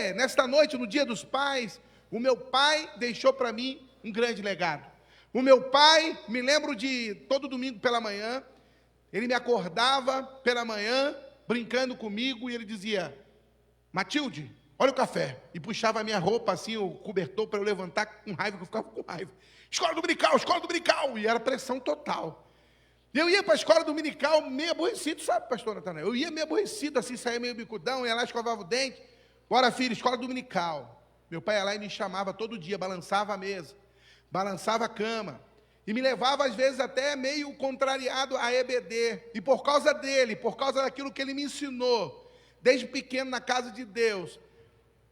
você, nesta noite, no Dia dos Pais, o meu pai deixou para mim um grande legado. O meu pai, me lembro de todo domingo pela manhã, ele me acordava pela manhã, brincando comigo, e ele dizia: Matilde, olha o café. E puxava a minha roupa, assim, o cobertor, para eu levantar com raiva, que eu ficava com raiva. Escola dominical, e era pressão total. Eu ia para a escola dominical meio aborrecido, sabe, pastor Natanael? Eu ia meio aborrecido, assim, saía meio bicudão, ia lá, escovava o dente. Bora, filho, escola dominical. Meu pai ia lá e me chamava todo dia, balançava a mesa, balançava a cama, e me levava, às vezes, até meio contrariado a EBD. E por causa dele, por causa daquilo que ele me ensinou, desde pequeno na casa de Deus,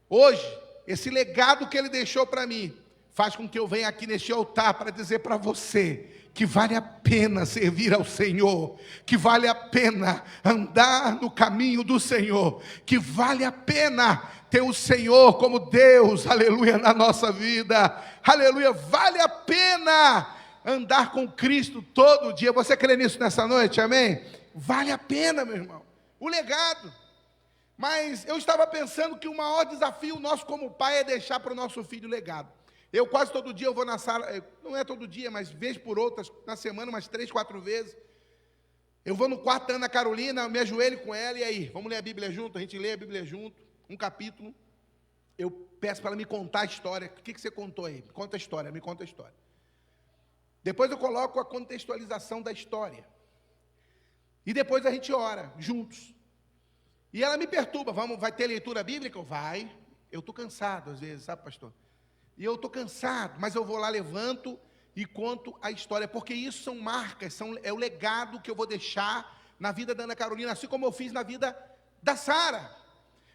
hoje, esse legado que ele deixou para mim, faz com que eu venha aqui neste altar para dizer para você que vale a pena servir ao Senhor, que vale a pena andar no caminho do Senhor, que vale a pena ter o Senhor como Deus, aleluia, na nossa vida, aleluia, vale a pena andar com Cristo todo dia. Você crê nisso nessa noite, amém? Vale a pena, meu irmão, o legado. Mas eu estava pensando que o maior desafio nosso como pai é deixar para o nosso filho legado. Eu quase todo dia eu vou na sala, não é todo dia, mas vez por outras, na semana, umas 3, 4 vezes. Eu vou no quarto da Ana Carolina, eu me ajoelho com ela, e aí, vamos ler a Bíblia junto? A gente lê a Bíblia junto, um capítulo. Eu peço para ela me contar a história. O que você contou aí? Me conta a história, me conta a história. Depois eu coloco a contextualização da história. E depois a gente ora, juntos. E ela me perturba: vai ter leitura bíblica? Vai. Eu estou cansado às vezes, sabe, pastor? E eu estou cansado, mas eu vou lá, levanto e conto a história, porque isso são marcas, é o legado que eu vou deixar na vida da Ana Carolina, assim como eu fiz na vida da Sara.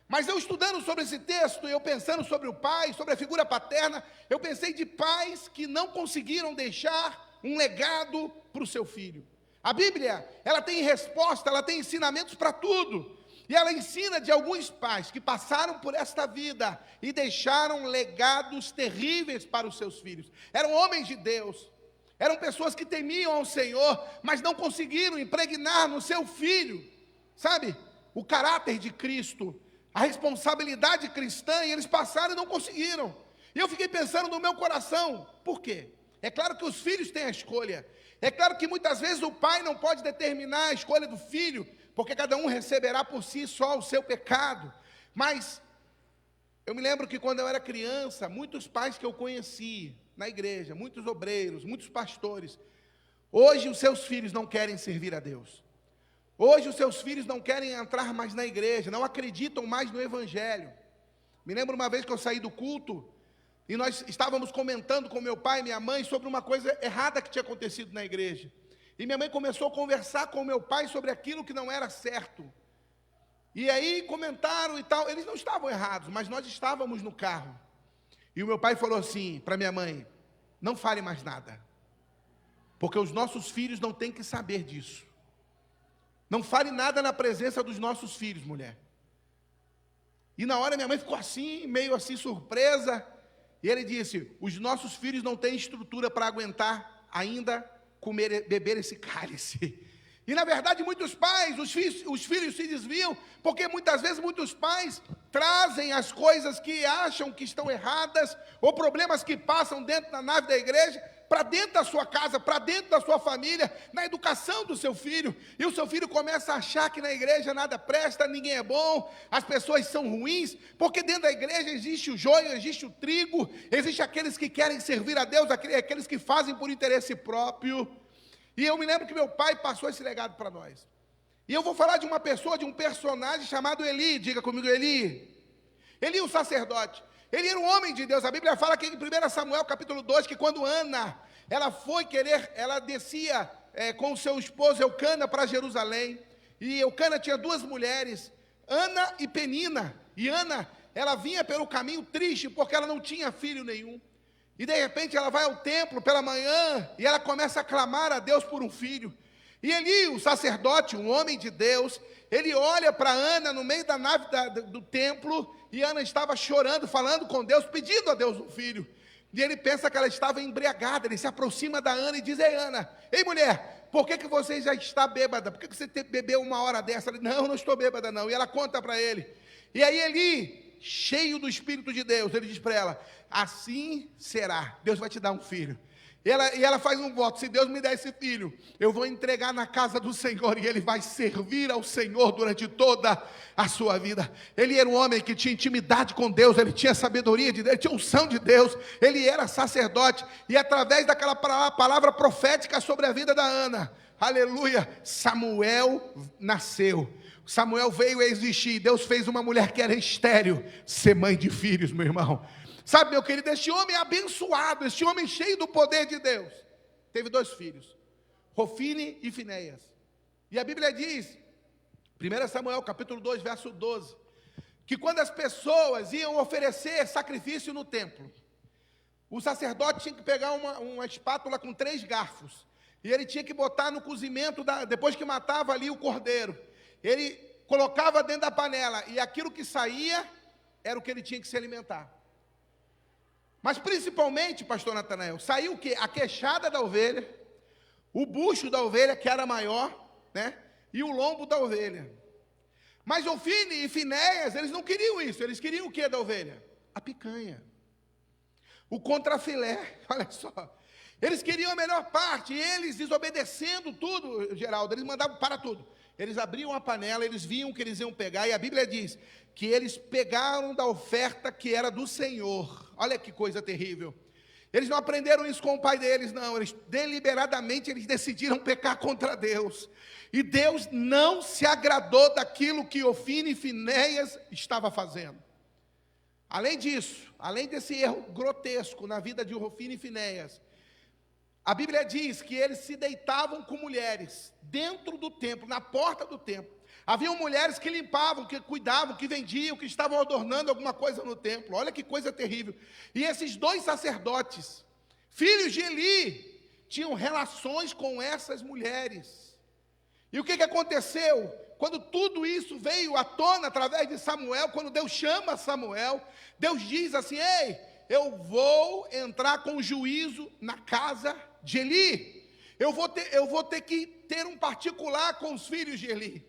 Mas eu estudando sobre esse texto, eu pensando sobre o pai, sobre a figura paterna, eu pensei de pais que não conseguiram deixar um legado para o seu filho. A Bíblia, ela tem resposta, ela tem ensinamentos para tudo. E ela ensina de alguns pais que passaram por esta vida e deixaram legados terríveis para os seus filhos. Eram homens de Deus, eram pessoas que temiam ao Senhor, mas não conseguiram impregnar no seu filho, sabe, o caráter de Cristo, a responsabilidade cristã, e eles passaram e não conseguiram. E eu fiquei pensando no meu coração: por quê? É claro que os filhos têm a escolha, é claro que muitas vezes o pai não pode determinar a escolha do filho, porque cada um receberá por si só o seu pecado. Mas eu me lembro que quando eu era criança, muitos pais que eu conheci na igreja, muitos obreiros, muitos pastores, hoje os seus filhos não querem servir a Deus. Hoje os seus filhos não querem entrar mais na igreja, não acreditam mais no Evangelho. Me lembro uma vez que eu saí do culto, e nós estávamos comentando com meu pai e minha mãe sobre uma coisa errada que tinha acontecido na igreja. E minha mãe começou a conversar com meu pai sobre aquilo que não era certo. E aí comentaram e tal, eles não estavam errados, mas nós estávamos no carro. E o meu pai falou assim para minha mãe: não fale mais nada, porque os nossos filhos não têm que saber disso. Não fale nada na presença dos nossos filhos, mulher. E na hora minha mãe ficou assim, meio assim surpresa. E ele disse: os nossos filhos não têm estrutura para aguentar ainda beber esse cálice. E na verdade muitos pais, os filhos se desviam, porque muitas vezes muitos pais trazem as coisas que acham que estão erradas, ou problemas que passam dentro da nave da igreja, para dentro da sua casa, para dentro da sua família, na educação do seu filho. E o seu filho começa a achar que na igreja nada presta, ninguém é bom, as pessoas são ruins, porque dentro da igreja existe o joio, existe o trigo, existe aqueles que querem servir a Deus, aqueles que fazem por interesse próprio. E eu me lembro que meu pai passou esse legado para nós. E eu vou falar de uma pessoa, de um personagem chamado Eli. Diga comigo, Eli. Eli, o sacerdote. Ele era um homem de Deus. A Bíblia fala que em 1 Samuel capítulo 2, que quando Ana, ela descia com o seu esposo Eucana para Jerusalém. E Eucana tinha 2 mulheres, Ana e Penina. E Ana, ela vinha pelo caminho triste, porque ela não tinha filho nenhum. E de repente ela vai ao templo pela manhã, e ela começa a clamar a Deus por um filho. E Eli, o sacerdote, um homem de Deus, ele olha para Ana no meio da nave do templo, e Ana estava chorando, falando com Deus, pedindo a Deus um filho. E ele pensa que ela estava embriagada. Ele se aproxima da Ana e diz: ei Ana, ei mulher, por que você já está bêbada? Por que você bebeu uma hora dessa? Ela diz: não estou bêbada não. E ela conta para ele. E aí Eli cheio do Espírito de Deus, ele diz para ela: assim será, Deus vai te dar um filho. E ela faz um voto: se Deus me der esse filho, eu vou entregar na casa do Senhor, e ele vai servir ao Senhor durante toda a sua vida. Ele era um homem que tinha intimidade com Deus, ele tinha sabedoria de Deus, ele tinha unção de Deus, ele era sacerdote, e através daquela palavra profética sobre a vida da Ana, aleluia, Samuel nasceu. Samuel veio a existir, Deus fez uma mulher que era estéril ser mãe de filhos, meu irmão. Sabe, meu querido, este homem abençoado, este homem cheio do poder de Deus, teve 2 filhos, Hofni e Finéias. E a Bíblia diz, 1 Samuel capítulo 2, verso 12, que quando as pessoas iam oferecer sacrifício no templo, o sacerdote tinha que pegar uma espátula com 3 garfos, e ele tinha que botar no cozimento, depois que matava ali o cordeiro, ele colocava dentro da panela, e aquilo que saía, era o que ele tinha que se alimentar. Mas principalmente, pastor Natanael, saiu o quê? A queixada da ovelha, o bucho da ovelha, que era maior, né? E o lombo da ovelha. Mas Hofni e Finéias, eles não queriam isso, eles queriam o quê da ovelha? A picanha, o contrafilé, olha só. Eles queriam a melhor parte, e eles desobedecendo tudo, Geraldo, eles mandavam para tudo. Eles abriam a panela, eles viam que eles iam pegar, e a Bíblia diz que eles pegaram da oferta que era do Senhor. Olha que coisa terrível. Eles não aprenderam isso com o pai deles, não. Eles deliberadamente eles decidiram pecar contra Deus. E Deus não se agradou daquilo que Hofni e Finéias estava fazendo. Além disso, além desse erro grotesco na vida de Hofni e Finéias, a Bíblia diz que eles se deitavam com mulheres dentro do templo, na porta do templo. Haviam mulheres que limpavam, que cuidavam, que vendiam, que estavam adornando alguma coisa no templo. Olha que coisa terrível. E esses 2 sacerdotes, filhos de Eli, tinham relações com essas mulheres. E o que aconteceu? Quando tudo isso veio à tona através de Samuel, quando Deus chama Samuel, Deus diz assim: ei, eu vou entrar com juízo na casa de Eli. Eu vou ter que ter um particular com os filhos de Eli.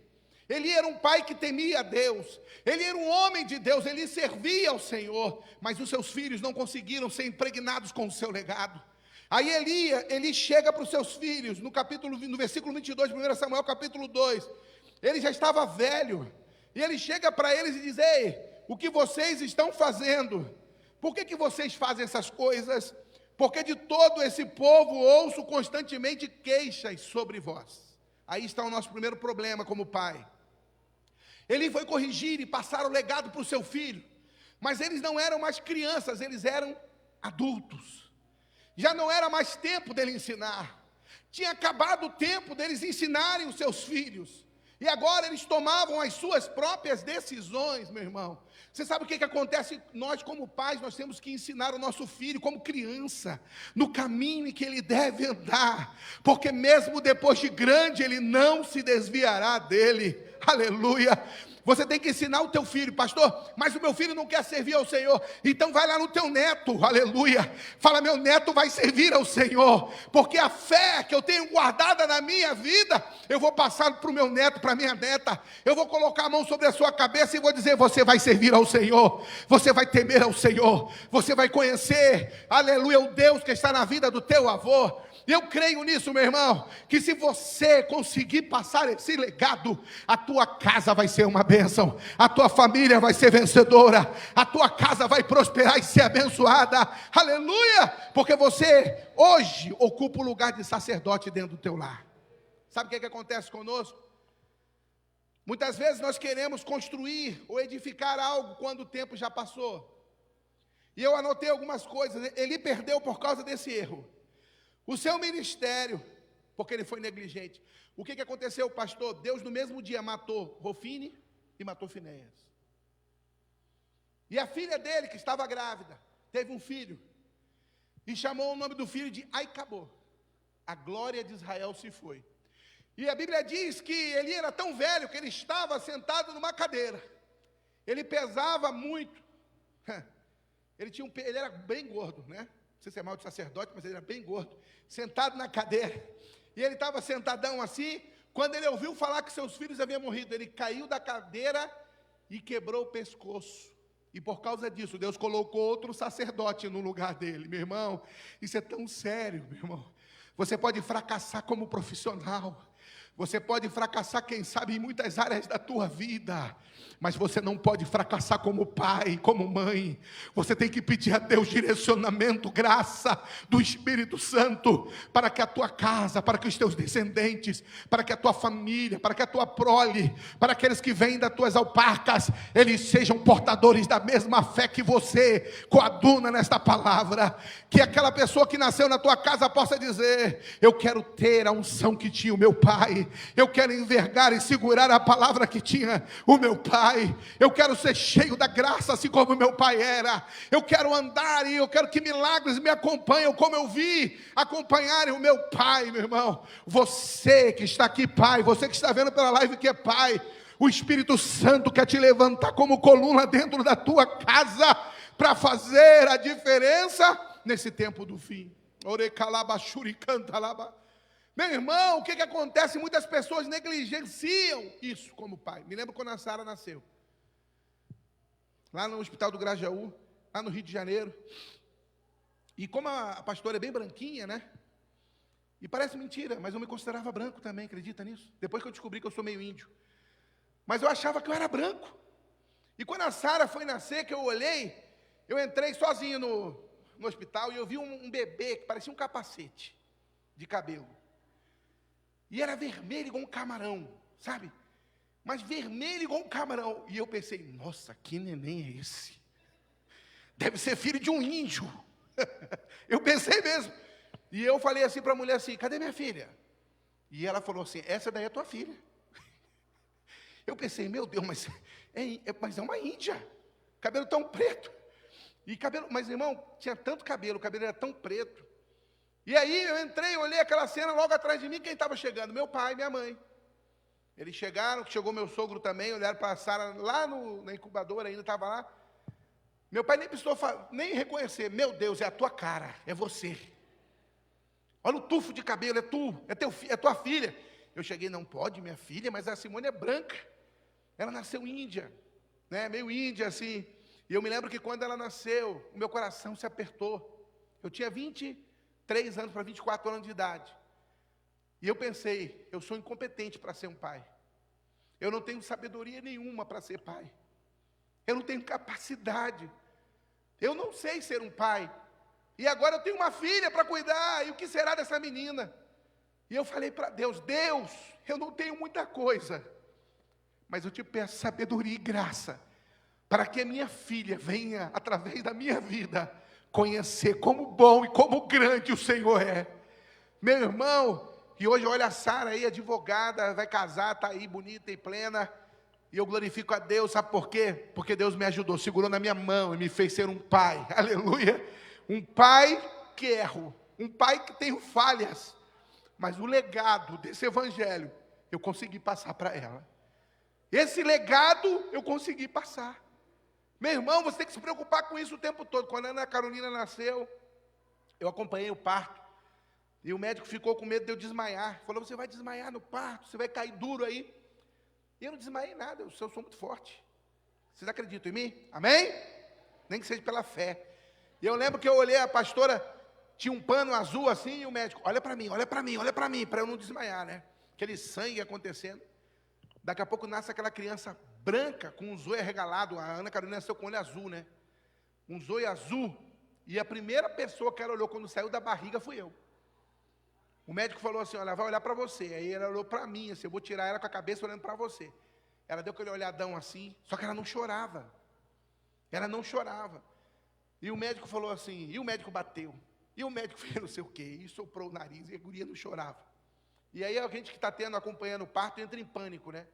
Ele era um pai que temia a Deus, ele era um homem de Deus, ele servia ao Senhor, mas os seus filhos não conseguiram ser impregnados com o seu legado. Aí Eli chega para os seus filhos, no versículo 22, 1 Samuel capítulo 2, ele já estava velho, e ele chega para eles e diz: ei, o que vocês estão fazendo? Por que vocês fazem essas coisas? Porque de todo esse povo ouço constantemente queixas sobre vós. Aí está o nosso primeiro problema como pai. Ele foi corrigir e passar o legado para o seu filho, mas eles não eram mais crianças, eles eram adultos. Já não era mais tempo dele ensinar, tinha acabado o tempo deles ensinarem os seus filhos, e agora eles tomavam as suas próprias decisões, meu irmão. Você sabe o que acontece? Nós como pais, nós temos que ensinar o nosso filho como criança, no caminho em que ele deve andar, porque mesmo depois de grande, ele não se desviará dele, aleluia. Você tem que ensinar o teu filho: pastor, mas o meu filho não quer servir ao Senhor. Então vai lá no teu neto, aleluia. Fala: meu neto vai servir ao Senhor, porque a fé que eu tenho guardada na minha vida, eu vou passar para o meu neto, para a minha neta. Eu vou colocar a mão sobre a sua cabeça e vou dizer: você vai servir ao Senhor, você vai temer ao Senhor, você vai conhecer, aleluia, o Deus que está na vida do teu avô. E eu creio nisso, meu irmão, que se você conseguir passar esse legado, a tua casa vai ser uma bênção, a tua família vai ser vencedora, a tua casa vai prosperar e ser abençoada, aleluia, porque você hoje ocupa o lugar de sacerdote dentro do teu lar. Sabe o que acontece conosco? Muitas vezes nós queremos construir ou edificar algo quando o tempo já passou. E eu anotei algumas coisas. Ele perdeu por causa desse erro o seu ministério, porque ele foi negligente. O que aconteceu, pastor? Deus no mesmo dia matou Hofni e matou Finéias. E a filha dele, que estava grávida, teve um filho, e chamou o nome do filho de Aicabô. A glória de Israel se foi. E a Bíblia diz que ele era tão velho que ele estava sentado numa cadeira. Ele pesava muito. Ele era bem gordo, né? Não sei se é mal de sacerdote, mas ele era bem gordo, sentado na cadeira, e ele estava sentadão assim. Quando ele ouviu falar que seus filhos haviam morrido, ele caiu da cadeira e quebrou o pescoço. E por causa disso, Deus colocou outro sacerdote no lugar dele. Meu irmão, isso é tão sério, meu irmão. Você pode fracassar como profissional. Você pode fracassar, quem sabe, em muitas áreas da tua vida, mas você não pode fracassar como pai, como mãe. Você tem que pedir a Deus direcionamento, graça do Espírito Santo, para que a tua casa, para que os teus descendentes, para que a tua família, para que a tua prole, para aqueles que vêm das tuas alparcas, eles sejam portadores da mesma fé que você, coaduna nesta palavra. Que aquela pessoa que nasceu na tua casa possa dizer: eu quero ter a unção que tinha o meu pai, eu quero envergar e segurar a palavra que tinha o meu pai, eu quero ser cheio da graça assim como o meu pai era, eu quero andar e eu quero que milagres me acompanhem como eu vi acompanharem o meu pai. Meu irmão, você que está aqui, pai, você que está vendo pela live que é pai, o Espírito Santo quer te levantar como coluna dentro da tua casa, para fazer a diferença nesse tempo do fim. Meu irmão, o que acontece? Muitas pessoas negligenciam isso como pai. Me lembro quando a Sara nasceu, lá no Hospital do Grajaú, lá no Rio de Janeiro. E como a pastora é bem branquinha, né? E parece mentira, mas eu me considerava branco também, acredita nisso? Depois que eu descobri que eu sou meio índio. Mas eu achava que eu era branco. E quando a Sara foi nascer, que eu olhei, eu entrei sozinho no hospital e eu vi um bebê que parecia um capacete de cabelo. E era vermelho igual um camarão, sabe? Mas vermelho igual um camarão. E eu pensei: nossa, que neném é esse? Deve ser filho de um índio. Eu pensei mesmo. E eu falei assim para a mulher assim: cadê minha filha? E ela falou assim: essa daí é tua filha. Eu pensei: meu Deus, mas é uma índia. Cabelo tão preto. E cabelo, mas irmão, tinha tanto cabelo, o cabelo era tão preto. E aí eu entrei, olhei aquela cena, logo atrás de mim, quem estava chegando? Meu pai e minha mãe. Eles chegaram, chegou meu sogro também, olharam para a Sara lá na incubadora, ainda estava lá. Meu pai nem precisou nem reconhecer: meu Deus, é a tua cara, é você. Olha o tufo de cabelo, é tu, é tua filha. Eu cheguei: não pode, minha filha, mas a Simone é branca. Ela nasceu índia, né, meio índia assim. E eu me lembro que quando ela nasceu, o meu coração se apertou. Eu tinha 23 anos para 24 anos de idade. E eu pensei: eu sou incompetente para ser um pai. Eu não tenho sabedoria nenhuma para ser pai. Eu não tenho capacidade. Eu não sei ser um pai. E agora eu tenho uma filha para cuidar. E o que será dessa menina? E eu falei para Deus: Deus, eu não tenho muita coisa, mas eu te peço sabedoria e graça, para que a minha filha venha, através da minha vida, conhecer como bom e como grande o Senhor é. Meu irmão, e hoje olha a Sara aí, advogada, vai casar, está aí bonita e plena, e eu glorifico a Deus, sabe por quê? Porque Deus me ajudou, segurou na minha mão e me fez ser um pai, aleluia, um pai que erro, um pai que tenho falhas, mas o legado desse evangelho, eu consegui passar para ela. Esse legado eu consegui passar. Meu irmão, você tem que se preocupar com isso o tempo todo. Quando a Ana Carolina nasceu, eu acompanhei o parto. E o médico ficou com medo de eu desmaiar. Falou: você vai desmaiar no parto, você vai cair duro aí. E eu não desmaiei nada, eu sou muito forte. Vocês acreditam em mim? Amém? Nem que seja pela fé. E eu lembro que eu olhei a pastora, tinha um pano azul assim, e o médico: olha para mim, olha para mim, olha para mim, para eu não desmaiar, né? Aquele sangue acontecendo. Daqui a pouco nasce aquela criança branca, com um zóio arregalado. A Ana Carolina nasceu com olho azul, né? Um zóio azul. E a primeira pessoa que ela olhou quando saiu da barriga fui eu. O médico falou assim: olha, vai olhar para você. Aí ela olhou para mim, assim: eu vou tirar ela com a cabeça olhando para você. Ela deu aquele olhadão assim, só que ela não chorava. Ela não chorava. E o médico falou assim, e o médico bateu. E o médico fez não sei o quê, e soprou o nariz, e a guria não chorava. E aí a gente que está acompanhando o parto entra em pânico, né?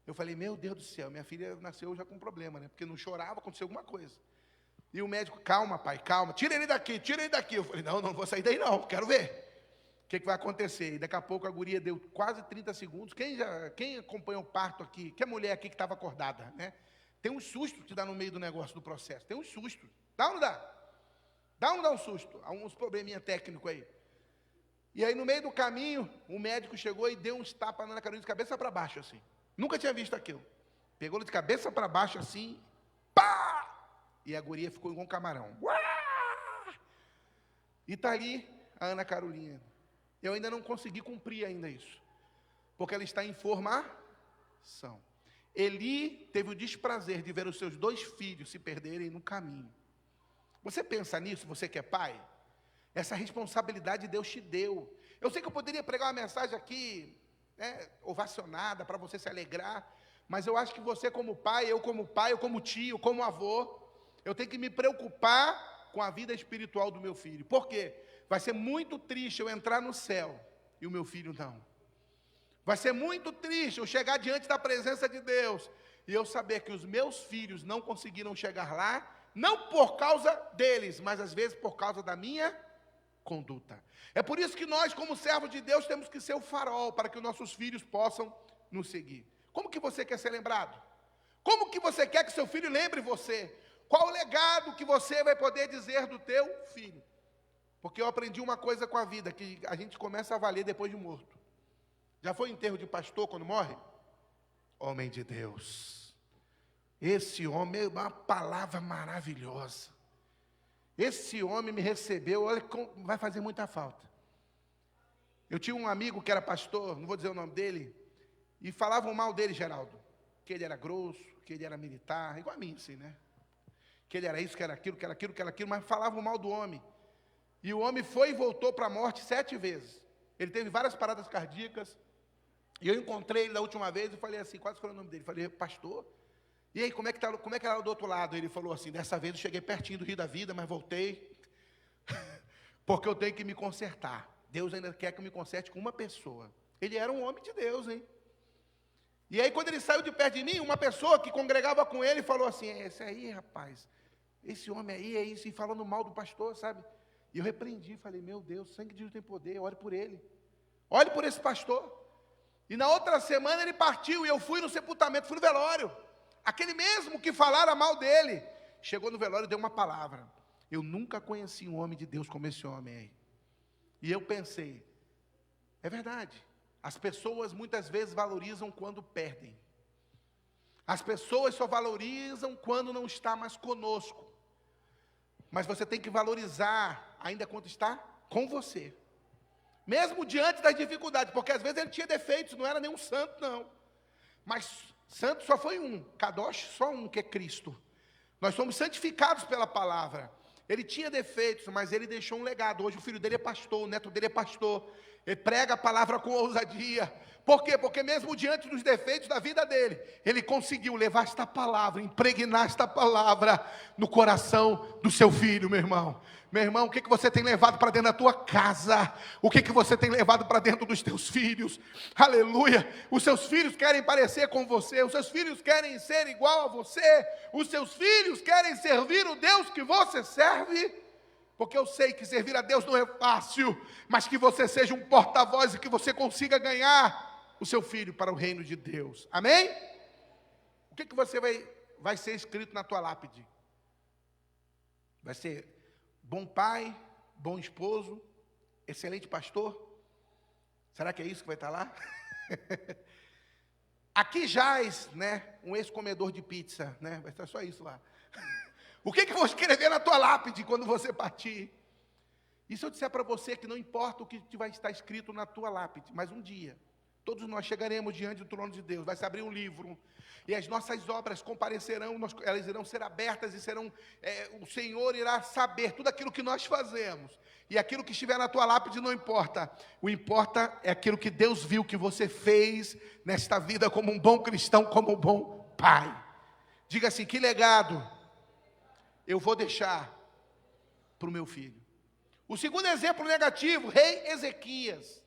Eu falei: meu Deus do céu, minha filha nasceu já com problema, né? Porque não chorava, aconteceu alguma coisa. E o médico: calma, pai, calma, tira ele daqui, tira ele daqui. Eu falei: não vou sair daí não, quero ver o que vai acontecer. E daqui a pouco a guria deu quase 30 segundos. Quem acompanha o parto aqui, que é mulher aqui que estava acordada, né? Tem um susto que dá no meio do negócio, do processo. Tem um susto. Dá ou não dá? Dá ou não dá um susto? Há uns probleminha técnico aí. E aí no meio do caminho, o médico chegou e deu uns tapas na Ana Carolina de cabeça para baixo assim. Nunca tinha visto aquilo. Pegou ele de cabeça para baixo assim, pá! E a guria ficou igual um camarão. E está ali a Ana Carolina. Eu ainda não consegui cumprir ainda isso, porque ela está em formação. Eli teve o desprazer de ver os seus 2 filhos se perderem no caminho. Você pensa nisso, você que é pai? Essa responsabilidade Deus te deu. Eu sei que eu poderia pregar uma mensagem aqui, ovacionada, para você se alegrar, mas eu acho que você como pai, eu como tio, como avô, eu tenho que me preocupar com a vida espiritual do meu filho. Por quê? Vai ser muito triste eu entrar no céu e o meu filho não. Vai ser muito triste eu chegar diante da presença de Deus e eu saber que os meus filhos não conseguiram chegar lá, não por causa deles, mas às vezes por causa da minha conduta. É por isso que nós, como servos de Deus, temos que ser o farol para que os nossos filhos possam nos seguir. Como que você quer ser lembrado? Como que você quer que seu filho lembre você? Qual o legado que você vai poder dizer do teu filho? Porque eu aprendi uma coisa com a vida, que a gente começa a valer depois de morto. Já foi enterro de pastor quando morre? Homem de Deus. Esse homem é uma palavra maravilhosa. Esse homem me recebeu, olha, vai fazer muita falta. Eu tinha um amigo que era pastor, não vou dizer o nome dele, e falavam mal dele, Geraldo. Que ele era grosso, que ele era militar, igual a mim, assim, né? Que ele era isso, que era aquilo, mas falavam mal do homem. E o homem foi e voltou para a morte 7 vezes. Ele teve várias paradas cardíacas. E eu encontrei ele da última vez e falei assim, quase foi o nome dele. Falei, pastor, e aí, como é que era do outro lado? Ele falou assim, dessa vez eu cheguei pertinho do Rio da Vida, mas voltei, porque eu tenho que me consertar. Deus ainda quer que eu me conserte com uma pessoa. Ele era um homem de Deus, hein? E aí, quando ele saiu de perto de mim, uma pessoa que congregava com ele falou assim, esse aí, rapaz, esse homem aí é isso, e falando mal do pastor, sabe? E eu repreendi, falei, meu Deus, o sangue de Deus tem poder, ore por ele. Olhe por esse pastor. E na outra semana ele partiu, e eu fui no sepultamento, fui no velório. Aquele mesmo que falara mal dele, chegou no velório e deu uma palavra. Eu nunca conheci um homem de Deus como esse homem aí. E eu pensei, é verdade. As pessoas muitas vezes valorizam quando perdem. As pessoas só valorizam quando não está mais conosco. Mas você tem que valorizar ainda quando está com você. Mesmo diante das dificuldades, porque às vezes ele tinha defeitos, não era nenhum santo não. Mas santo só foi um, Kadosh só um, que é Cristo. Nós somos santificados pela palavra. Ele tinha defeitos, mas ele deixou um legado. Hoje o filho dele é pastor, o neto dele é pastor. Ele prega a palavra com ousadia. Por quê? Porque mesmo diante dos defeitos da vida dele, ele conseguiu levar esta palavra, impregnar esta palavra no coração do seu filho, meu irmão. Meu irmão, o que você tem levado para dentro da tua casa? O que você tem levado para dentro dos teus filhos? Aleluia! Os seus filhos querem parecer com você, os seus filhos querem ser igual a você, os seus filhos querem servir o Deus que você serve. Porque eu sei que servir a Deus não é fácil, mas que você seja um porta-voz e que você consiga ganhar o seu filho para o reino de Deus. Amém? O que você vai ser escrito na tua lápide? Vai ser bom pai, bom esposo, excelente pastor? Será que é isso que vai estar lá? Aqui jaz, né, um ex-comedor de pizza, né? Vai estar só isso lá. O que eu vou escrever na tua lápide quando você partir? E se eu disser para você que não importa o que vai estar escrito na tua lápide, mas um dia, todos nós chegaremos diante do trono de Deus, vai se abrir um livro, e as nossas obras comparecerão, elas irão ser abertas e serão, o Senhor irá saber tudo aquilo que nós fazemos, e aquilo que estiver na tua lápide não importa, o importa é aquilo que Deus viu que você fez nesta vida como um bom cristão, como um bom pai. Diga assim, que legado eu vou deixar para o meu filho. O segundo exemplo negativo, rei Ezequias.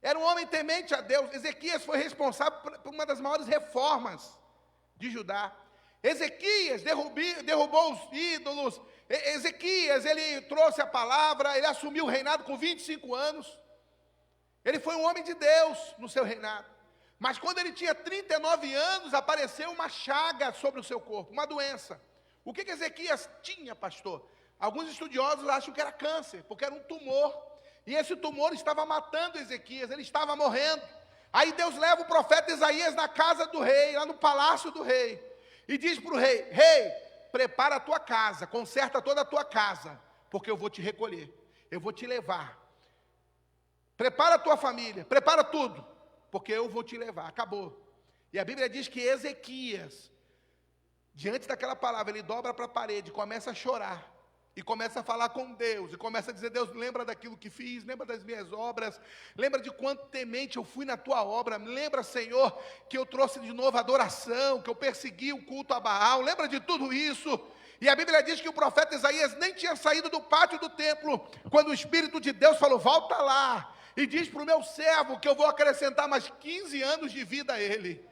Era um homem temente a Deus. Ezequias foi responsável por uma das maiores reformas de Judá. Ezequias derrubou os ídolos. Ezequias, ele trouxe a palavra, ele assumiu o reinado com 25 anos. Ele foi um homem de Deus no seu reinado. Mas quando ele tinha 39 anos, apareceu uma chaga sobre o seu corpo, uma doença. O que Ezequias tinha, pastor? Alguns estudiosos acham que era câncer, porque era um tumor. E esse tumor estava matando Ezequias, ele estava morrendo. Aí Deus leva o profeta Isaías na casa do rei, lá no palácio do rei. E diz para o rei, prepara a tua casa, conserta toda a tua casa, porque eu vou te recolher, eu vou te levar. Prepara a tua família, prepara tudo, porque eu vou te levar. Acabou. E a Bíblia diz que Ezequias, diante daquela palavra, ele dobra para a parede, começa a chorar, e começa a falar com Deus, e começa a dizer: Deus, lembra daquilo que fiz, lembra das minhas obras, lembra de quanto temente eu fui na tua obra, lembra, Senhor, que eu trouxe de novo adoração, que eu persegui o culto a Baal, lembra de tudo isso. E a Bíblia diz que o profeta Isaías nem tinha saído do pátio do templo, quando o Espírito de Deus falou: volta lá, e diz para o meu servo que eu vou acrescentar mais 15 anos de vida a ele.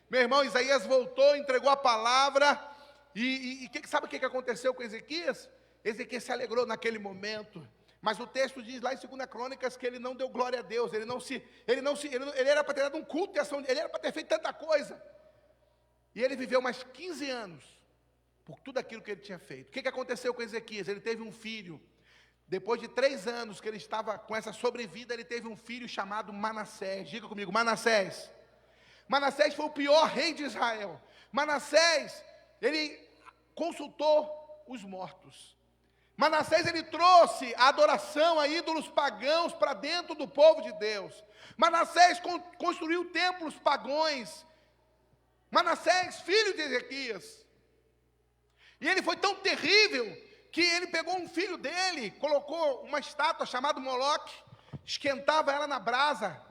Meu irmão, Isaías voltou, entregou a palavra, sabe o que aconteceu com Ezequias? Ezequias se alegrou naquele momento, mas o texto diz lá em 2 Crônicas que ele não deu glória a Deus, ele era para ter dado um culto, ele era para ter feito tanta coisa, e ele viveu mais 15 anos, por tudo aquilo que ele tinha feito. O que aconteceu com Ezequias? Ele teve um filho, depois de 3 anos que ele estava com essa sobrevida, ele teve um filho chamado Manassés. Diga comigo, Manassés. Manassés foi o pior rei de Israel. Manassés, ele consultou os mortos. Manassés, ele trouxe a adoração a ídolos pagãos para dentro do povo de Deus. Manassés construiu templos pagões. Manassés, filho de Ezequias. E ele foi tão terrível que ele pegou um filho dele, colocou uma estátua chamada Moloque, esquentava ela na brasa,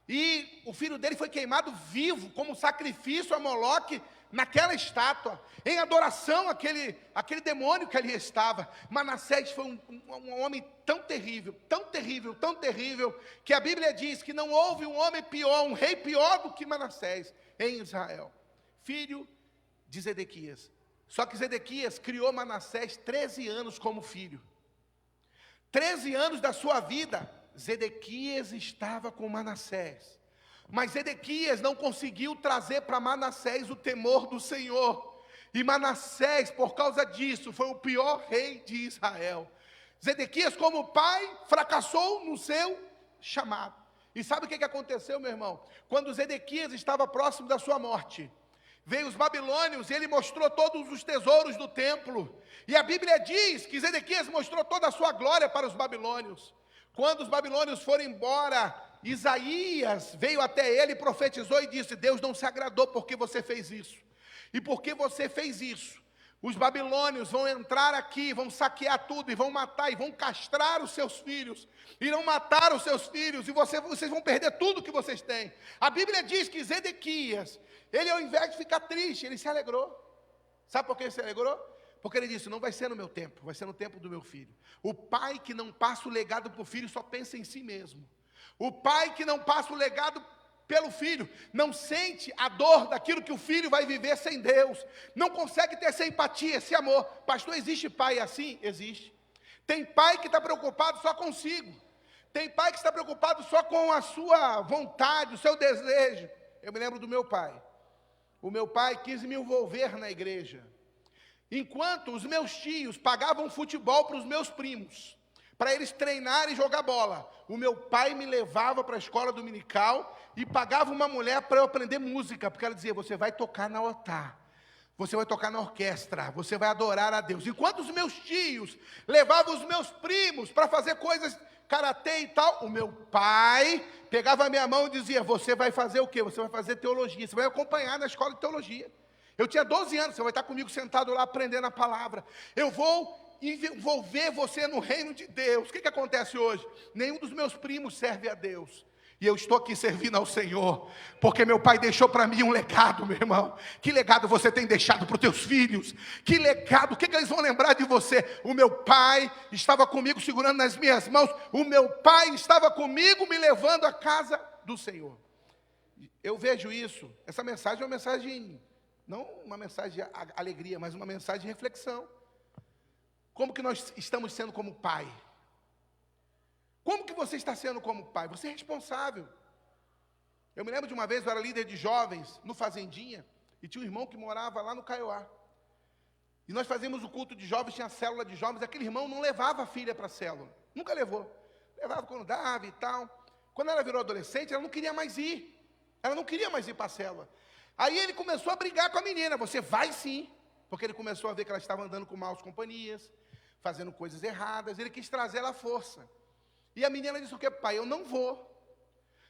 e o filho dele foi queimado vivo, como sacrifício a Moloque, naquela estátua, em adoração àquele demônio que ali estava. Manassés foi um homem tão terrível, tão terrível, tão terrível, que a Bíblia diz que não houve um homem pior, um rei pior do que Manassés em Israel, filho de Zedequias. Só que Zedequias criou Manassés 13 anos como filho. 13 anos da sua vida, Zedequias estava com Manassés. Mas Zedequias não conseguiu trazer para Manassés o temor do Senhor. E Manassés, por causa disso, foi o pior rei de Israel. Zedequias, como pai, fracassou no seu chamado. E sabe o que aconteceu, meu irmão? Quando Zedequias estava próximo da sua morte, veio os babilônios e ele mostrou todos os tesouros do templo. E a Bíblia diz que Zedequias mostrou toda a sua glória para os babilônios. Quando os babilônios foram embora, Isaías veio até ele e profetizou e disse: Deus não se agradou porque você fez isso. E porque você fez isso, os babilônios vão entrar aqui, vão saquear tudo e vão matar e vão castrar os seus filhos. Irão matar os seus filhos e vocês vão perder tudo que vocês têm. A Bíblia diz que Zedequias, ele ao invés de ficar triste, ele se alegrou. Sabe por que ele se alegrou? Porque ele disse: não vai ser no meu tempo, vai ser no tempo do meu filho. O pai que não passa o legado para o filho só pensa em si mesmo. O pai que não passa o legado pelo filho, não sente a dor daquilo que o filho vai viver sem Deus, não consegue ter essa empatia, esse amor. Pastor, existe pai assim? Existe. Tem pai que está preocupado só consigo, tem pai que está preocupado só com a sua vontade, o seu desejo. Eu me lembro do meu pai. O meu pai quis me envolver na igreja, enquanto os meus tios pagavam futebol para os meus primos, para eles treinarem e jogar bola. O meu pai me levava para a escola dominical e pagava uma mulher para eu aprender música, porque ela dizia: você vai tocar na altar, você vai tocar na orquestra, você vai adorar a Deus. Enquanto os meus tios levavam os meus primos para fazer coisas, karatê e tal, o meu pai pegava a minha mão e dizia: você vai fazer o quê? Você vai fazer teologia, você vai acompanhar na escola de teologia. Eu tinha 12 anos, você vai estar comigo sentado lá aprendendo a palavra. Eu vou envolver você no reino de Deus. O que acontece hoje? Nenhum dos meus primos serve a Deus. E eu estou aqui servindo ao Senhor, porque meu pai deixou para mim um legado, meu irmão. Que legado você tem deixado para os teus filhos? Que legado, o que eles vão lembrar de você? O meu pai estava comigo segurando nas minhas mãos. O meu pai estava comigo me levando à casa do Senhor. Eu vejo isso. Essa mensagem é uma mensagem, não uma mensagem de alegria, mas uma mensagem de reflexão. Como que nós estamos sendo como pai? Como que você está sendo como pai? Você é responsável. Eu me lembro de uma vez, eu era líder de jovens no Fazendinha, e tinha um irmão que morava lá no Caiuá. E nós fazíamos o culto de jovens, tinha a célula de jovens, aquele irmão não levava a filha para a célula, nunca levou. Levava quando dava e tal. Quando ela virou adolescente, ela não queria mais ir. Ela não queria mais ir para a célula. Aí ele começou a brigar com a menina: você vai sim, porque ele começou a ver que ela estava andando com maus companhias, fazendo coisas erradas, ele quis trazer ela à força. E a menina disse o quê? Pai, eu não vou,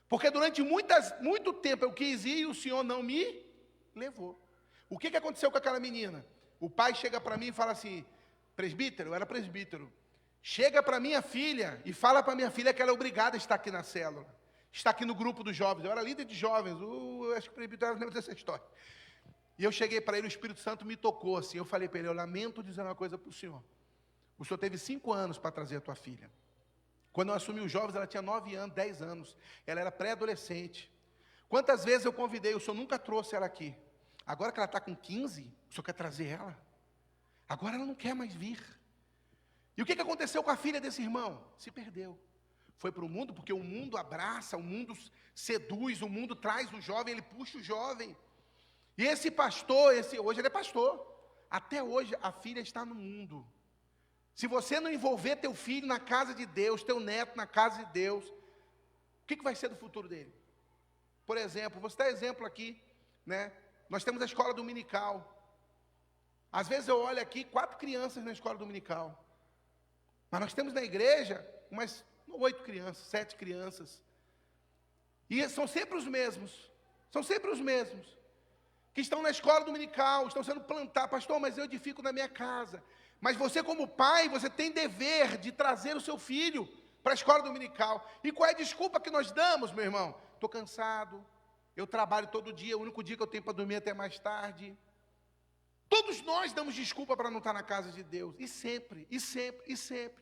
porque durante muito tempo eu quis ir e o Senhor não me levou. O que aconteceu com aquela menina? O pai chega para mim e fala assim, presbítero, eu era presbítero, chega para minha filha e fala para minha filha que ela é obrigada a estar aqui na célula, está aqui no grupo dos jovens. Eu era líder de jovens, acho que o presbítero lembra dessa história. E eu cheguei para ele, o Espírito Santo me tocou assim, eu falei para ele, eu lamento dizer uma coisa para o senhor teve 5 anos para trazer a tua filha. Quando eu assumi os jovens, ela tinha 9 anos, 10 anos, ela era pré-adolescente. Quantas vezes eu convidei, o senhor nunca trouxe ela aqui. Agora que ela está com 15, o senhor quer trazer ela? Agora ela não quer mais vir. E o que aconteceu com a filha desse irmão? Se perdeu. Foi para o mundo, porque o mundo abraça, o mundo seduz, o mundo traz o jovem, ele puxa o jovem. E esse pastor, hoje ele é pastor. Até hoje a filha está no mundo. Se você não envolver teu filho na casa de Deus, teu neto na casa de Deus, o que vai ser do futuro dele? Por exemplo, vou citar exemplo aqui, né? Nós temos a escola dominical. Às vezes eu olho aqui 4 crianças na escola dominical. Mas nós temos na igreja umas 8 crianças, 7 crianças. E são sempre os mesmos. São sempre os mesmos. Que estão na escola dominical, estão sendo plantados. Pastor, mas eu edifico na minha casa. Mas você como pai, você tem dever de trazer o seu filho para a escola dominical. E qual é a desculpa que nós damos, meu irmão? Estou cansado, eu trabalho todo dia, o único dia que eu tenho para dormir até mais tarde. Todos nós damos desculpa para não estar na casa de Deus. E sempre, e sempre, e sempre.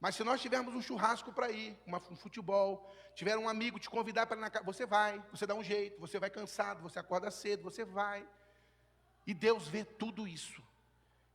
Mas se nós tivermos um churrasco para ir, um futebol, tiver um amigo te convidar para ir na casa, você vai, você dá um jeito, você vai cansado, você acorda cedo, você vai. E Deus vê tudo isso.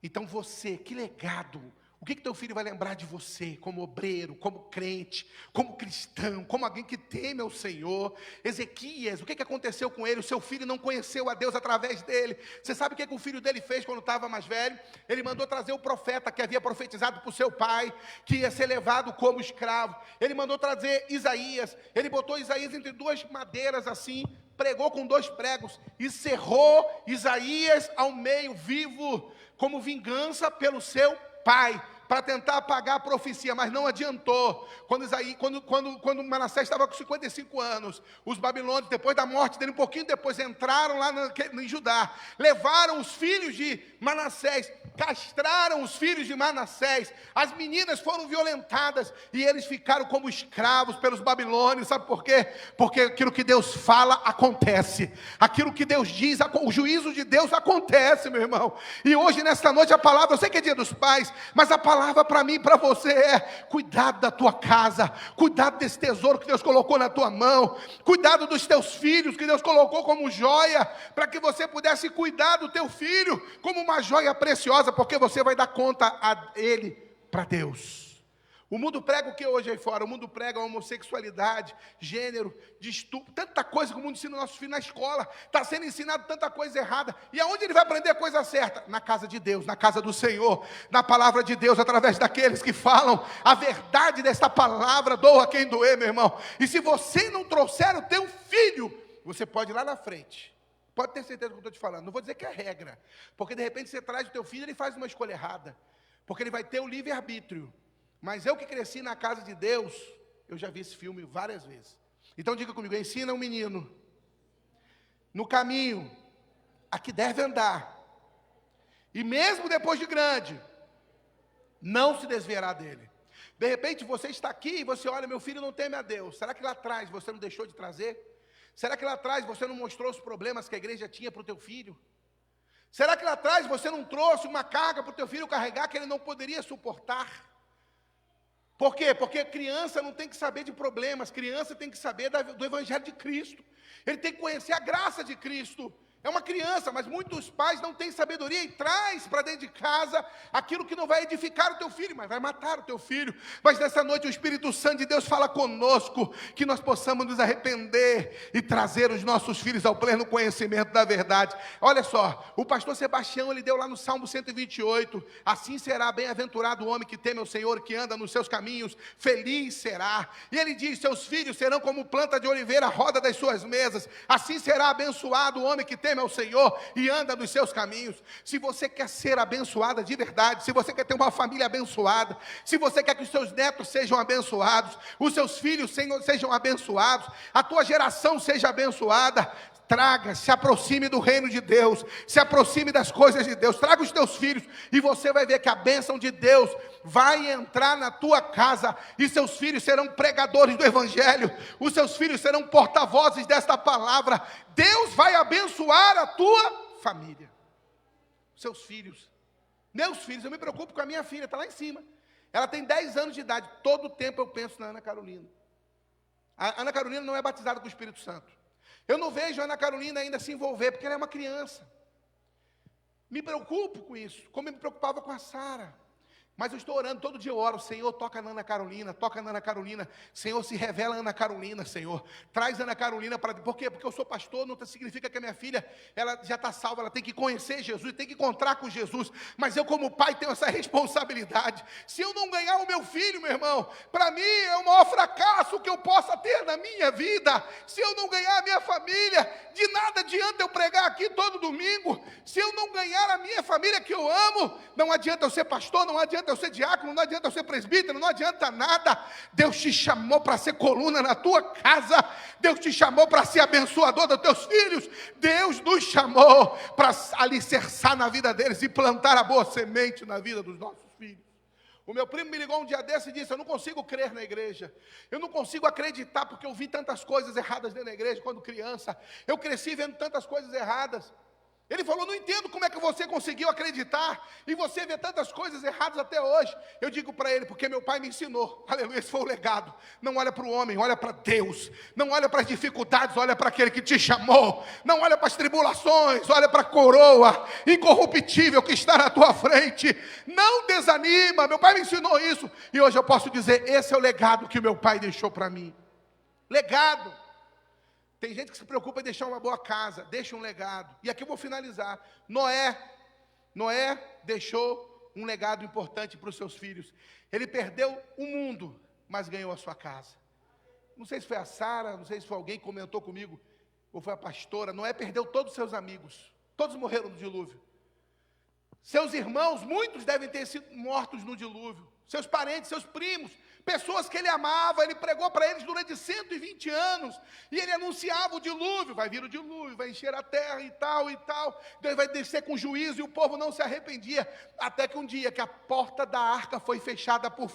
Então você, que legado, o que teu filho vai lembrar de você, como obreiro, como crente, como cristão, como alguém que teme ao Senhor? Ezequias, o que aconteceu com ele? O seu filho não conheceu a Deus através dele. Você sabe o que o filho dele fez quando estava mais velho? Ele mandou trazer o profeta que havia profetizado para o seu pai, que ia ser levado como escravo. Ele mandou trazer Isaías, ele botou Isaías entre 2 madeiras assim, pregou com 2 pregos, e cerrou Isaías ao meio, vivo, como vingança pelo seu pai, para tentar apagar a profecia, mas não adiantou. Quando Manassés estava com 55 anos, os babilônios, depois da morte dele, um pouquinho depois, entraram lá em Judá, levaram os filhos de Manassés, castraram os filhos de Manassés, as meninas foram violentadas, e eles ficaram como escravos pelos babilônios. Sabe por quê? Porque aquilo que Deus fala, acontece. Aquilo que Deus diz, o juízo de Deus acontece, meu irmão. E hoje, nesta noite, a palavra, eu sei que é dia dos pais, mas a palavra para mim e para você é: cuidado da tua casa, cuidado desse tesouro que Deus colocou na tua mão, cuidado dos teus filhos que Deus colocou como joia, para que você pudesse cuidar do teu filho como uma joia preciosa, porque você vai dar conta a ele para Deus. O mundo prega o que hoje aí fora? O mundo prega a homossexualidade, gênero, de estupro, tanta coisa que o mundo ensina nossos filhos na escola. Está sendo ensinado tanta coisa errada. E aonde ele vai aprender a coisa certa? Na casa de Deus, na casa do Senhor, na palavra de Deus, através daqueles que falam a verdade desta palavra. Doa quem doer, meu irmão. E se você não trouxer o teu filho, você pode ir lá na frente. Pode ter certeza do que eu estou te falando. Não vou dizer que é regra, porque de repente você traz o teu filho e ele faz uma escolha errada, porque ele vai ter o livre-arbítrio. Mas eu que cresci na casa de Deus, eu já vi esse filme várias vezes. Então diga comigo: ensina o menino no caminho a que deve andar, e mesmo depois de grande, não se desviará dele. De repente você está aqui e você olha: meu filho não teme a Deus. Será que lá atrás você não deixou de trazer? Será que lá atrás você não mostrou os problemas que a igreja tinha para o teu filho? Será que lá atrás você não trouxe uma carga para o teu filho carregar que ele não poderia suportar? Por quê? Porque criança não tem que saber de problemas, criança tem que saber do Evangelho de Cristo. Ele tem que conhecer a graça de Cristo. É uma criança, mas muitos pais não têm sabedoria e traz para dentro de casa aquilo que não vai edificar o teu filho, mas vai matar o teu filho. Mas nessa noite o Espírito Santo de Deus fala conosco, que nós possamos nos arrepender e trazer os nossos filhos ao pleno conhecimento da verdade. Olha só, o pastor Sebastião, ele deu lá no Salmo 128, assim será bem-aventurado o homem que teme ao Senhor, que anda nos seus caminhos, feliz será. E ele diz: seus filhos serão como planta de oliveira à roda das suas mesas, assim será abençoado o homem que teme teme ao Senhor e anda nos seus caminhos. Se você quer ser abençoada de verdade, se você quer ter uma família abençoada, se você quer que os seus netos sejam abençoados, os seus filhos sejam abençoados, a tua geração seja abençoada, se aproxime do reino de Deus, se aproxime das coisas de Deus, traga os teus filhos, e você vai ver que a bênção de Deus vai entrar na tua casa, e seus filhos serão pregadores do Evangelho, os seus filhos serão porta-vozes desta palavra. Deus vai abençoar a tua família, seus filhos, meus filhos. Eu me preocupo com a minha filha, está lá em cima, ela tem 10 anos de idade, todo o tempo eu penso na Ana Carolina. A Ana Carolina não é batizada com o Espírito Santo. Eu não vejo a Ana Carolina ainda se envolver, porque ela é uma criança. Me preocupo com isso, como eu me preocupava com a Sara. Mas eu estou orando, todo dia eu oro, Senhor, toca na Ana Carolina, toca na Ana Carolina, Senhor, se revela a Ana Carolina, Senhor, traz a Ana Carolina para... Por quê? Porque eu sou pastor, não significa que a minha filha, ela já está salva, ela tem que conhecer Jesus, tem que encontrar com Jesus, mas eu como pai tenho essa responsabilidade. Se eu não ganhar o meu filho, meu irmão, para mim é o maior fracasso que eu possa ter na minha vida. Se eu não ganhar a minha família, de nada adianta eu pregar aqui todo domingo. Se eu não ganhar a minha família que eu amo, não adianta eu ser pastor, não adianta eu ser diácono, não adianta eu ser presbítero, não adianta nada. Deus te chamou para ser coluna na tua casa, Deus te chamou para ser abençoador dos teus filhos, Deus nos chamou para alicerçar na vida deles e plantar a boa semente na vida dos nossos filhos. O meu primo me ligou um dia desse e disse: eu não consigo crer na igreja, eu não consigo acreditar, porque eu vi tantas coisas erradas dentro da igreja quando criança, eu cresci vendo tantas coisas erradas. Ele falou: não entendo como é que você conseguiu acreditar, e você vê tantas coisas erradas até hoje. Eu digo para ele: porque meu pai me ensinou, aleluia, esse foi o legado. Não olha para o homem, olha para Deus. Não olha para as dificuldades, olha para aquele que te chamou. Não olha para as tribulações, olha para a coroa incorruptível que está na tua frente. Não desanima, meu pai me ensinou isso, e hoje eu posso dizer: esse é o legado que o meu pai deixou para mim. Legado. Tem gente que se preocupa em deixar uma boa casa, deixa um legado. E aqui eu vou finalizar. Noé deixou um legado importante para os seus filhos. Ele perdeu o mundo, mas ganhou a sua casa. Não sei se foi a Sara, não sei se foi alguém que comentou comigo, ou foi a pastora. Noé perdeu todos os seus amigos, todos morreram no dilúvio. Seus irmãos, muitos devem ter sido mortos no dilúvio. Seus parentes, seus primos, pessoas que ele amava, ele pregou para eles durante 120 anos, e ele anunciava o dilúvio: vai vir o dilúvio, vai encher a terra e tal, Deus vai descer com juízo, e o povo não se arrependia, até que um dia que a porta da arca foi fechada por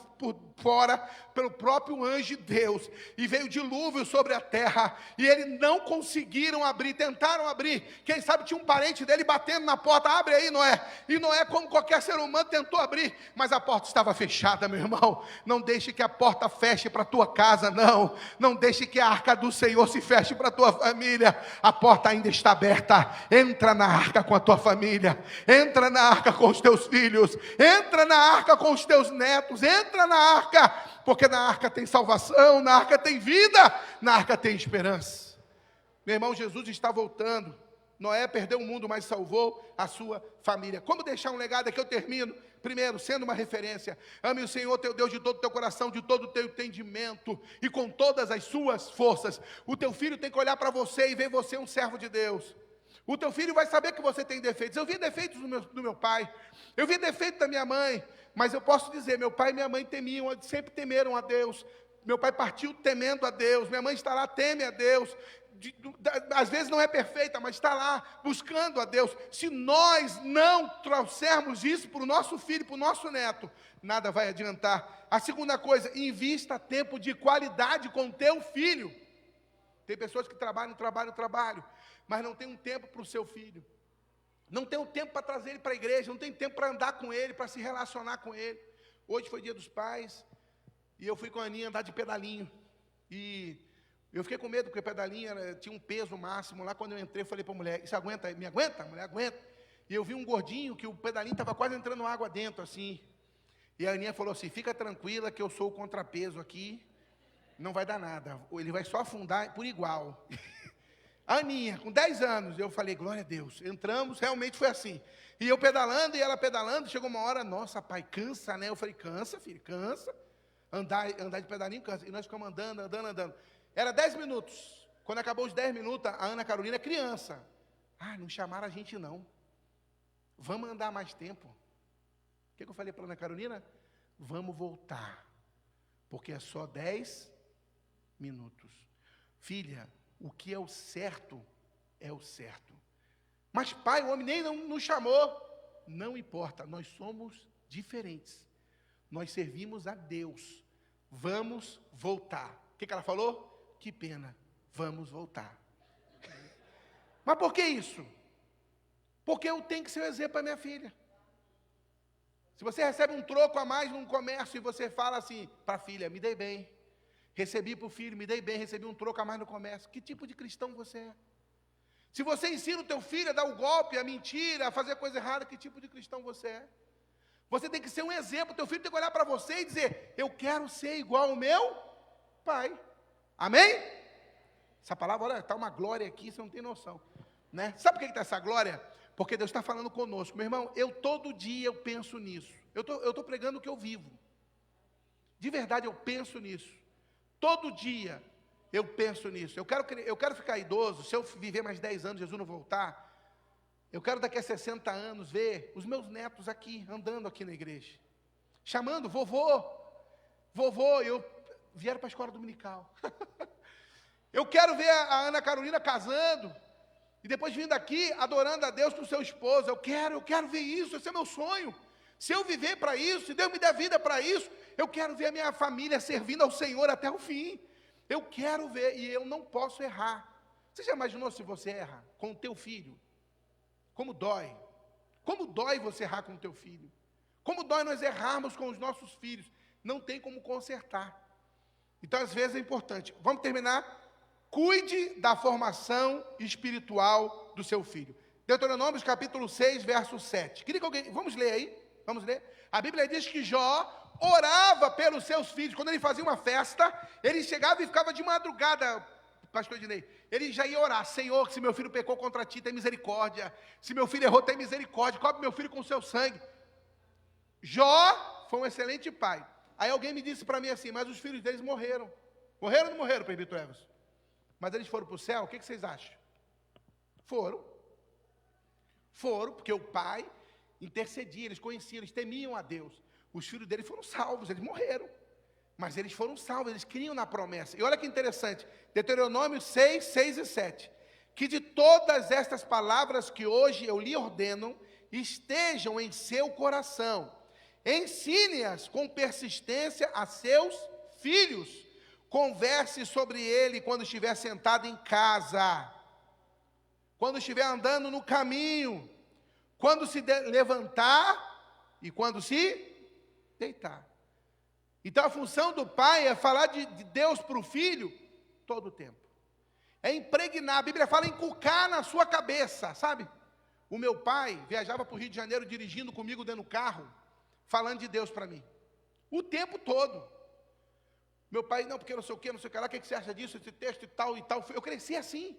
fora, pelo próprio anjo de Deus, e veio o dilúvio sobre a terra, e eles não conseguiram abrir, tentaram abrir, quem sabe tinha um parente dele batendo na porta: abre aí, Noé, e Noé, como qualquer ser humano, tentou abrir, mas a porta estava fechada, meu irmão. Não deixe que a porta feche para a tua casa, não deixe que a arca do Senhor se feche para a tua família. A porta ainda está aberta. Entra na arca com a tua família, entra na arca com os teus filhos, entra na arca com os teus netos, entra na arca, porque na arca tem salvação, na arca tem vida, na arca tem esperança. Meu irmão, Jesus está voltando. Noé perdeu o mundo, mas salvou a sua família. Como deixar um legado? Aqui eu termino. Primeiro, sendo uma referência: ame o Senhor teu Deus de todo o teu coração, de todo o teu entendimento e com todas as suas forças. O teu filho tem que olhar para você e ver você um servo de Deus. O teu filho vai saber que você tem defeitos. Eu vi defeitos do meu pai, eu vi defeitos da minha mãe, mas eu posso dizer: meu pai e minha mãe sempre temeram a Deus. Meu pai partiu temendo a Deus, minha mãe está lá, teme a Deus. Às vezes não é perfeita, mas está lá buscando a Deus. Se nós não trouxermos isso para o nosso filho, para o nosso neto, nada vai adiantar. A segunda coisa: invista tempo de qualidade com o teu filho. Tem pessoas que trabalham, mas não tem um tempo para o seu filho, não tem um tempo para trazer ele para a igreja, não tem tempo para andar com ele, para se relacionar com ele. Hoje foi dia dos pais, e eu fui com a Aninha andar de pedalinho, e eu fiquei com medo, porque a pedalinha tinha um peso máximo. Lá quando eu entrei, eu falei para a mulher: isso aguenta? Me aguenta? A mulher: aguenta. E eu vi um gordinho, que o pedalinho estava quase entrando água dentro, assim. E a Aninha falou assim: fica tranquila que eu sou o contrapeso aqui, não vai dar nada, ele vai só afundar por igual. A Aninha, com 10 anos, eu falei: glória a Deus. Entramos, realmente foi assim. E eu pedalando, e ela pedalando, chegou uma hora: nossa, pai, cansa, né? Eu falei: cansa, filho, cansa. Andar de pedalinho cansa. E nós ficamos andando. Era 10 minutos. Quando acabou os 10 minutos, a Ana Carolina é criança. não chamaram a gente não. Vamos andar mais tempo. O que eu falei para a Ana Carolina? Vamos voltar, porque é só 10 minutos. Filha, o que é o certo, é o certo. Mas pai, o homem nem não nos chamou. Não importa, nós somos diferentes. Nós servimos a Deus. Vamos voltar. O que ela falou? Que pena, vamos voltar. Mas por que isso? Porque eu tenho que ser o exemplo para minha filha. Se você recebe um troco a mais num comércio e você fala assim para a filha, me dei bem. Recebi para o filho, me dei bem, recebi um troco a mais no comércio. Que tipo de cristão você é? Se você ensina o teu filho a dar o golpe, a mentira, a fazer coisa errada, que tipo de cristão você é? Você tem que ser um exemplo, teu filho tem que olhar para você e dizer, eu quero ser igual ao meu pai. Amém? Essa palavra, olha, está uma glória aqui, você não tem noção. Né? Sabe por que está essa glória? Porque Deus está falando conosco. Meu irmão, todo dia eu penso nisso. Eu estou pregando o que eu vivo. De verdade, eu penso nisso. Todo dia eu penso nisso. Eu quero ficar idoso, se eu viver mais 10 anos, Jesus não voltar, eu quero daqui a 60 anos ver os meus netos aqui, andando aqui na igreja. Chamando, vovô, vieram para a escola dominical. Eu quero ver a Ana Carolina casando, e depois vindo aqui, adorando a Deus com o seu esposo. Eu quero ver isso, esse é meu sonho. Se eu viver para isso, se Deus me der vida para isso, eu quero ver a minha família servindo ao Senhor até o fim. Eu quero ver, e eu não posso errar. Você já imaginou se você erra com o teu filho? Como dói? Como dói você errar com o teu filho? Como dói nós errarmos com os nossos filhos? Não tem como consertar. Então, às vezes, é importante. Vamos terminar? Cuide da formação espiritual do seu filho. Deuteronômio, capítulo 6, verso 7. Queria que alguém... Vamos ler aí? Vamos ler? A Bíblia diz que Jó orava pelos seus filhos. Quando ele fazia uma festa, ele chegava e ficava de madrugada, pastor Ednei. Ele já ia orar: Senhor, se meu filho pecou contra ti, tem misericórdia. Se meu filho errou, tem misericórdia. Cobre meu filho com o seu sangue. Jó foi um excelente pai. Aí alguém me disse para mim assim, mas os filhos deles morreram. Morreram ou não morreram, presbítero Everson? Mas eles foram para o céu? O que vocês acham? Foram, porque o pai intercedia, eles conheciam, eles temiam a Deus. Os filhos dele foram salvos, eles morreram, mas eles foram salvos, eles criam na promessa. E olha que interessante, Deuteronômio 6, 6 e 7, que de todas estas palavras que hoje eu lhe ordeno, estejam em seu coração, ensine-as com persistência a seus filhos, converse sobre ele quando estiver sentado em casa, quando estiver andando no caminho, quando se levantar e quando se deitar. Então a função do pai é falar de Deus para o filho todo o tempo. É impregnar, a Bíblia fala inculcar na sua cabeça, sabe? O meu pai viajava para o Rio de Janeiro dirigindo comigo dentro do carro, falando de Deus para mim. O tempo todo. Meu pai, não, porque não sei o que lá, o que você acha disso, esse texto e tal e tal. Eu cresci assim.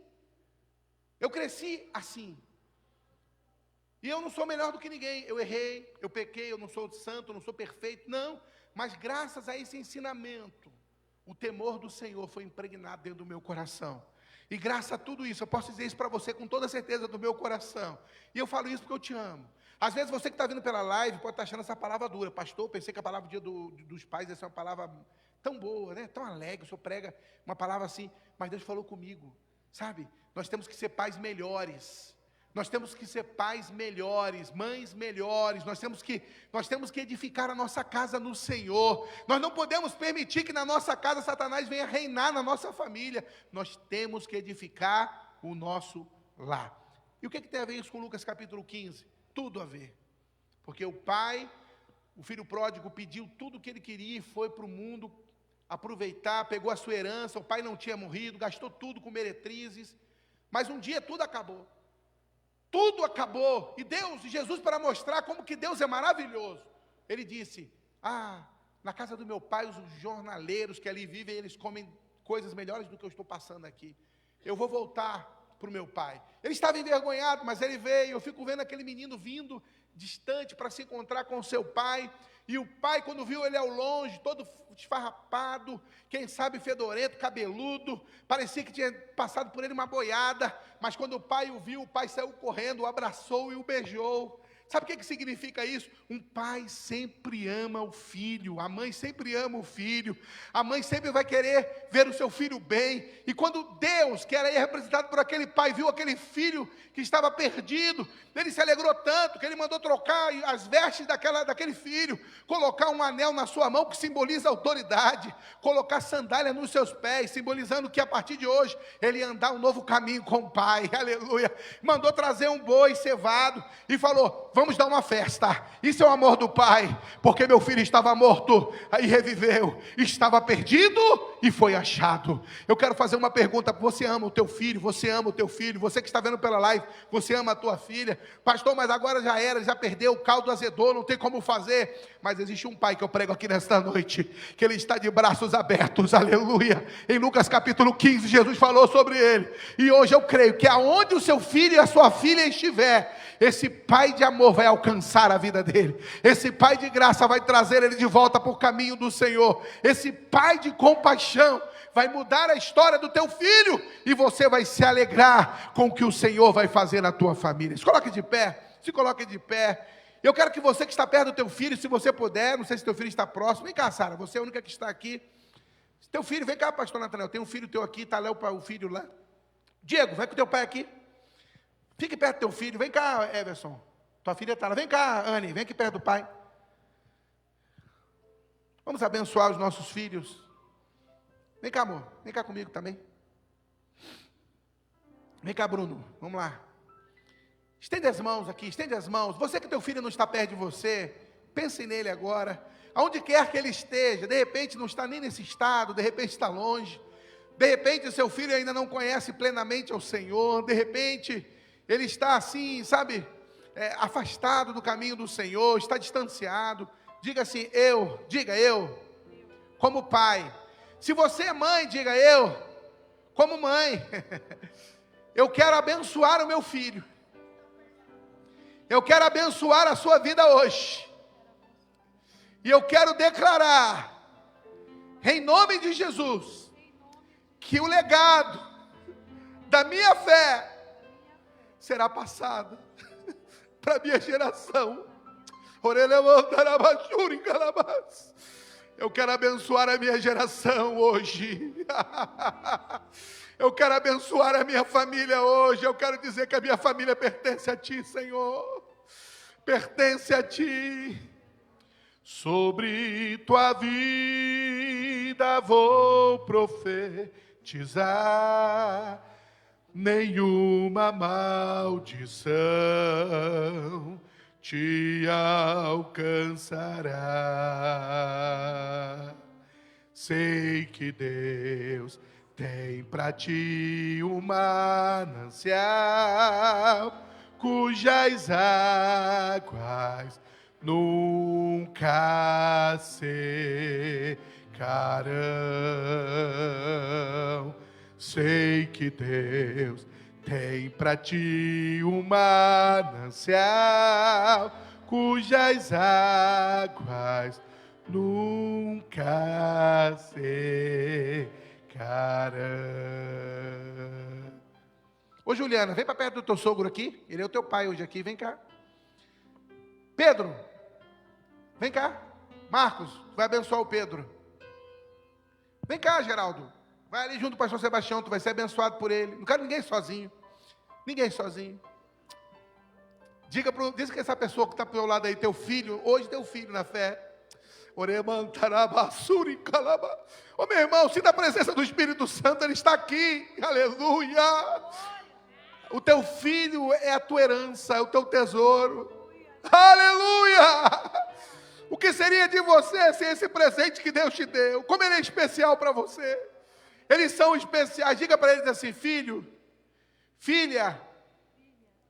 E eu não sou melhor do que ninguém. Eu errei, eu pequei, eu não sou santo, não sou perfeito. Não, mas graças a esse ensinamento, o temor do Senhor foi impregnado dentro do meu coração. E graças a tudo isso, eu posso dizer isso para você com toda certeza do meu coração. E eu falo isso porque eu te amo. Às vezes você que está vindo pela live pode estar achando essa palavra dura. Pastor, pensei que a palavra do dia dos pais ia ser uma palavra tão boa, né? Tão alegre, o senhor prega uma palavra assim, mas Deus falou comigo, sabe? Nós temos que ser pais melhores, nós temos que ser pais melhores, mães melhores, nós temos que edificar a nossa casa no Senhor. Nós não podemos permitir que na nossa casa Satanás venha reinar na nossa família. Nós temos que edificar o nosso lar. E o que tem a ver isso com Lucas capítulo 15? Tudo a ver, porque o filho pródigo pediu tudo o que ele queria e foi para o mundo aproveitar, pegou a sua herança. O pai não tinha morrido, gastou tudo com meretrizes, mas um dia tudo acabou, e Jesus, para mostrar como que Deus é maravilhoso, ele disse: na casa do meu pai, os jornaleiros que ali vivem, eles comem coisas melhores do que eu estou passando aqui, eu vou voltar para o meu pai. Ele estava envergonhado, mas ele veio. Eu fico vendo aquele menino vindo distante para se encontrar com o seu pai, E o pai, quando viu ele ao longe, todo esfarrapado, quem sabe fedorento, cabeludo, parecia que tinha passado por ele uma boiada, mas quando o pai o viu, o pai saiu correndo, o abraçou e o beijou. Sabe o que significa isso? Um pai sempre ama o filho, a mãe sempre ama o filho, a mãe sempre vai querer ver o seu filho bem. E quando Deus, que era aí representado por aquele pai, viu aquele filho que estava perdido, ele se alegrou tanto que ele mandou trocar as vestes daquele filho, colocar um anel na sua mão que simboliza autoridade, colocar sandália nos seus pés, simbolizando que a partir de hoje ele ia andar um novo caminho com o pai, aleluia. Mandou trazer um boi cevado e falou: vamos dar uma festa. Isso é o amor do pai, porque meu filho estava morto, aí reviveu, estava perdido e foi achado. Eu quero fazer uma pergunta: você ama o teu filho? Você ama o teu filho? Você que está vendo pela live, você ama a tua filha? Pastor, mas agora já era, já perdeu, o caldo azedou, não tem como fazer. Mas existe um pai que eu prego aqui nesta noite, que ele está de braços abertos, aleluia. Em Lucas capítulo 15, Jesus falou sobre ele, e hoje eu creio que aonde o seu filho e a sua filha estiver, esse pai de amor vai alcançar a vida dele, esse pai de graça vai trazer ele de volta para o caminho do Senhor, esse pai de compaixão vai mudar a história do teu filho, e você vai se alegrar com o que o Senhor vai fazer na tua família. Se coloque de pé, se coloque de pé. Eu quero que você que está perto do teu filho, se você puder, não sei se teu filho está próximo, vem cá, Sara, você é a única que está aqui. Teu filho, vem cá, pastor Natanael, tem um filho teu aqui, está lá o filho lá. Diego, vai com teu pai aqui. Fique perto do teu filho, vem cá, Everson. Tua filha está lá, vem cá, Anne, vem aqui perto do pai. Vamos abençoar os nossos filhos. Vem cá, amor, vem cá comigo também. Vem cá, Bruno, vamos lá. Estende as mãos aqui, estende as mãos. Você que teu filho não está perto de você, pense nele agora. Aonde quer que ele esteja, de repente não está nem nesse estado, de repente está longe. De repente seu filho ainda não conhece plenamente ao Senhor. De repente ele está assim, sabe, afastado do caminho do Senhor, está distanciado. Diga assim: diga eu, como pai. Se você é mãe, diga eu, como mãe. Eu quero abençoar o meu filho. Eu quero abençoar a sua vida hoje. E eu quero declarar, em nome de Jesus, que o legado da minha fé será passado para a minha geração. Eu quero abençoar a minha geração hoje. Eu quero abençoar a minha família hoje. Eu quero dizer que a minha família pertence a Ti, Senhor. Pertence a Ti. Sobre tua vida vou profetizar. Nenhuma maldição te alcançará. Sei que Deus tem para ti um manancial, cujas águas nunca secarão. Sei que Deus tem para ti um manancial, cujas águas nunca secarão. Ô Juliana, vem para perto do teu sogro aqui. Ele é o teu pai hoje aqui, vem cá. Pedro, vem cá. Marcos, vai abençoar o Pedro. Vem cá, Geraldo. Vai ali junto com o pastor Sebastião, tu vai ser abençoado por ele. Não quero ninguém sozinho. Ninguém sozinho. Diz que essa pessoa que está para o teu lado aí, teu filho, hoje teu filho na fé. Ô meu irmão, sinta a presença do Espírito Santo, ele está aqui. Aleluia. O teu filho é a tua herança, é o teu tesouro. Aleluia. O que seria de você sem esse presente que Deus te deu? Como ele é especial para você? Eles são especiais. Diga para eles assim: filho, filha,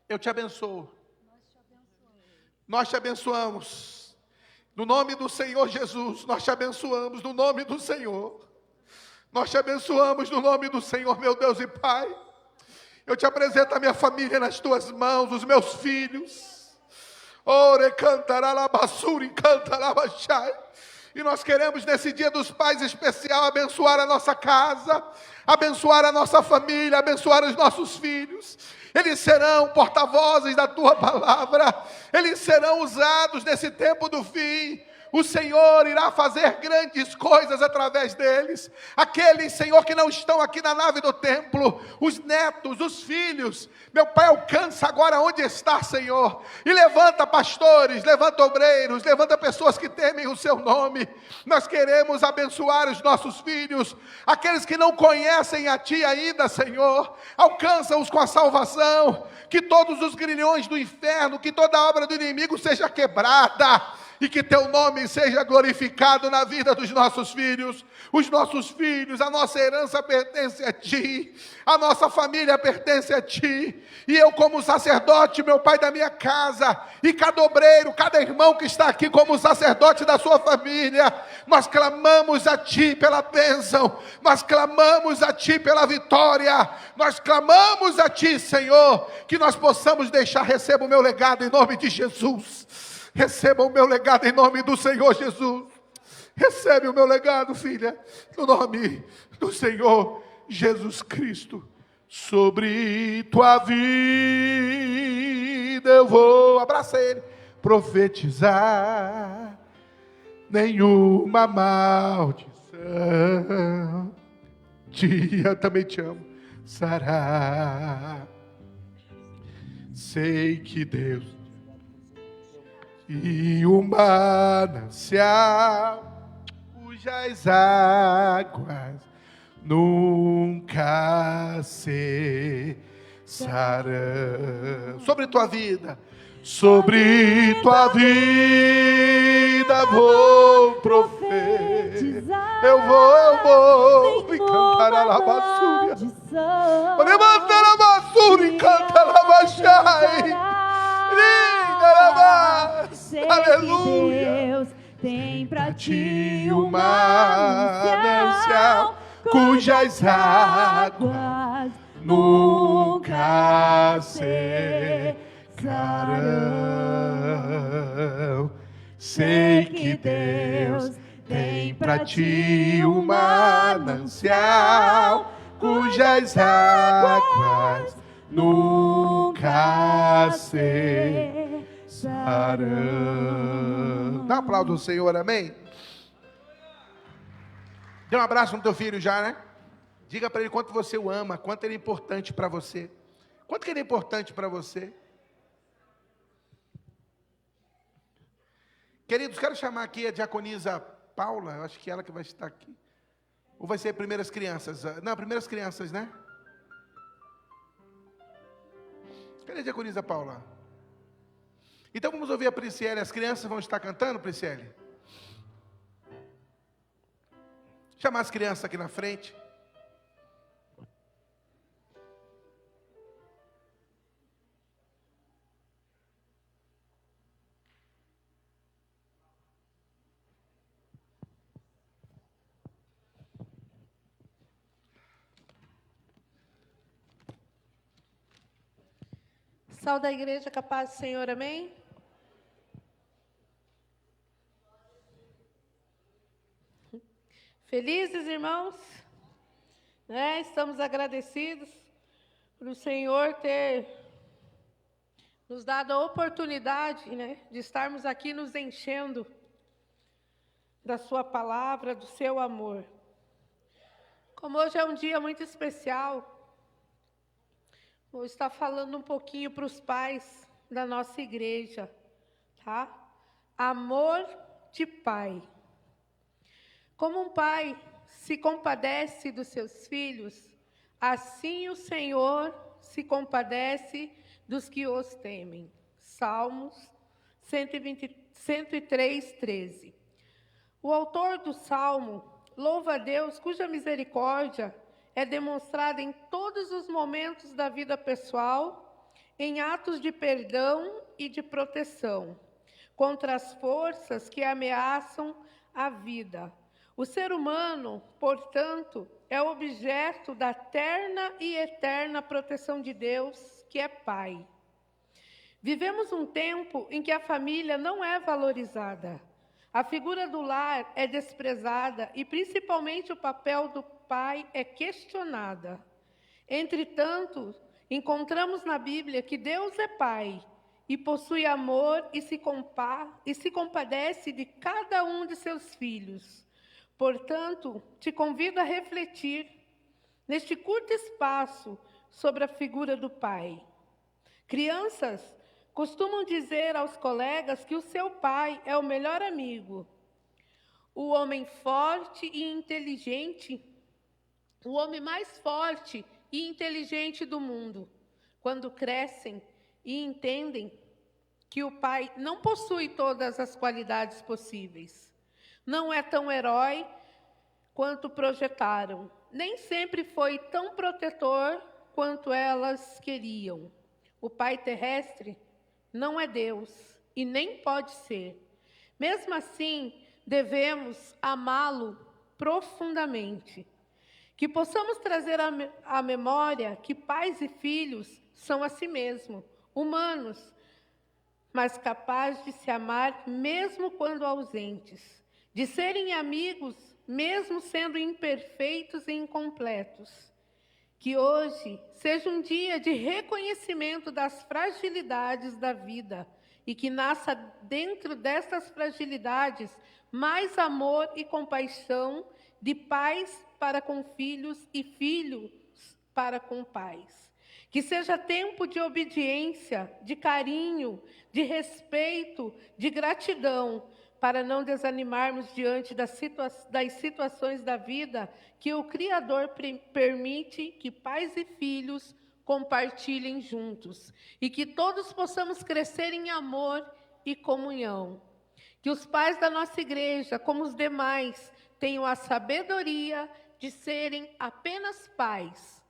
eu te abençoo. Nós te abençoamos. No nome do Senhor Jesus, nós te abençoamos no nome do Senhor. Nós te abençoamos no nome do Senhor, meu Deus e Pai. Eu te apresento a minha família nas tuas mãos, os meus filhos. Ore cantará la basura e cantará baixai. E nós queremos nesse dia dos pais especial abençoar a nossa casa, abençoar a nossa família, abençoar os nossos filhos. Eles serão porta-vozes da tua palavra, eles serão usados nesse tempo do fim. O Senhor irá fazer grandes coisas através deles. Aqueles, Senhor, que não estão aqui na nave do templo, os netos, os filhos, meu Pai, alcança agora onde está, Senhor, e levanta pastores, levanta obreiros, levanta pessoas que temem o seu nome. Nós queremos abençoar os nossos filhos, aqueles que não conhecem a Ti ainda, Senhor, alcança-os com a salvação, que todos os grilhões do inferno, que toda a obra do inimigo seja quebrada, e que Teu nome seja glorificado na vida dos nossos filhos. Os nossos filhos, a nossa herança pertence a Ti, a nossa família pertence a Ti, e eu como sacerdote, meu Pai, da minha casa, e cada obreiro, cada irmão que está aqui como sacerdote da sua família, nós clamamos a Ti pela bênção, nós clamamos a Ti pela vitória, nós clamamos a Ti, Senhor, que nós possamos deixar, receba o meu legado em nome de Jesus. Receba o meu legado em nome do Senhor Jesus. Recebe o meu legado, filha, no nome do Senhor Jesus Cristo. Sobre tua vida eu vou, abraça ele, profetizar. Nenhuma maldição, eu também te amo, Sará. Sei que Deus e o manancial cujas águas nunca cessarão. Sobre tua vida, sobre tua vida vou profetizar. Eu vou e cantar a lavassúria. Vou levantar a basura e cantar a baixai. Aleluia. Deus tem pra ti um manancial cujas águas nunca secarão. Sei que Deus tem pra ti um manancial cujas águas nunca cessarão. Dá um aplauso ao Senhor, amém? Dê um abraço no teu filho já, né? Diga para ele quanto você o ama, quanto ele é importante para você. Quanto que ele é importante para você? Queridos, quero chamar aqui a diaconisa Paula, eu acho que é ela que vai estar aqui. Ou vai ser primeiras crianças? Não, primeiras crianças, né? Cadê a diaconisa Paula? Então vamos ouvir a Prisciele. As crianças vão estar cantando, Prisciele? Chamar as crianças aqui na frente. Sal da igreja, capaz do Senhor, amém? Felizes, irmãos, né? Estamos agradecidos por o Senhor ter nos dado a oportunidade, né, de estarmos aqui nos enchendo da sua palavra, do seu amor. Como hoje é um dia muito especial, vou estar falando um pouquinho para os pais da nossa igreja, tá? Amor de pai. Como um pai se compadece dos seus filhos, assim o Senhor se compadece dos que os temem. Salmos 103, 13. O autor do Salmo louva a Deus, cuja misericórdia é demonstrada em todos os momentos da vida pessoal, em atos de perdão e de proteção, contra as forças que ameaçam a vida. O ser humano, portanto, é objeto da terna e eterna proteção de Deus, que é Pai. Vivemos um tempo em que a família não é valorizada. A figura do lar é desprezada e, principalmente, o papel do pai é questionada. Entretanto, encontramos na Bíblia que Deus é pai e possui amor e se compadece de cada um de seus filhos. Portanto, te convido a refletir, neste curto espaço, sobre a figura do pai. Crianças costumam dizer aos colegas que o seu pai é o melhor amigo, o homem forte e inteligente, o homem mais forte e inteligente do mundo. Quando crescem e entendem que o pai não possui todas as qualidades possíveis, não é tão herói quanto projetaram, nem sempre foi tão protetor quanto elas queriam. O pai terrestre não é Deus e nem pode ser. Mesmo assim, devemos amá-lo profundamente. Que possamos trazer à memória que pais e filhos são a si mesmo, humanos, mas capazes de se amar mesmo quando ausentes, de serem amigos mesmo sendo imperfeitos e incompletos. Que hoje seja um dia de reconhecimento das fragilidades da vida e que nasça dentro dessas fragilidades mais amor e compaixão de pais para com filhos e filhos para com pais. Que seja tempo de obediência, de carinho, de respeito, de gratidão, para não desanimarmos diante das situações da vida que o Criador permite que pais e filhos compartilhem juntos. E que todos possamos crescer em amor e comunhão. Que os pais da nossa igreja, como os demais, tenham a sabedoria de serem apenas pais,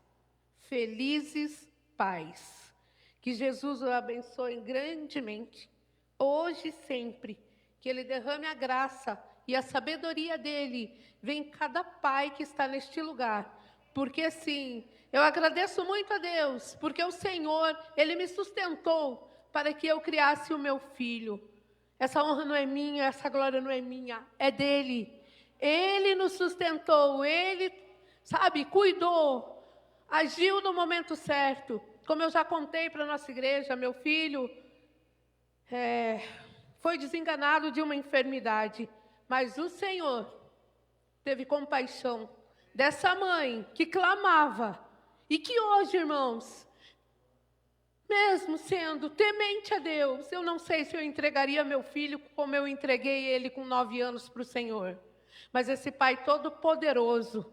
felizes pais. Que Jesus o abençoe grandemente, hoje e sempre. Que Ele derrame a graça e a sabedoria dEle vem cada pai que está neste lugar. Porque sim, eu agradeço muito a Deus, porque o Senhor, Ele me sustentou para que eu criasse o meu filho. Essa honra não é minha, essa glória não é minha, é dEle. Ele nos sustentou, Ele, cuidou, agiu no momento certo. Como eu já contei para a nossa igreja, meu filho foi desenganado de uma enfermidade, mas o Senhor teve compaixão dessa mãe que clamava e que hoje, irmãos, mesmo sendo temente a Deus, eu não sei se eu entregaria meu filho como eu entreguei ele com 9 anos para o Senhor. Mas esse Pai todo-poderoso,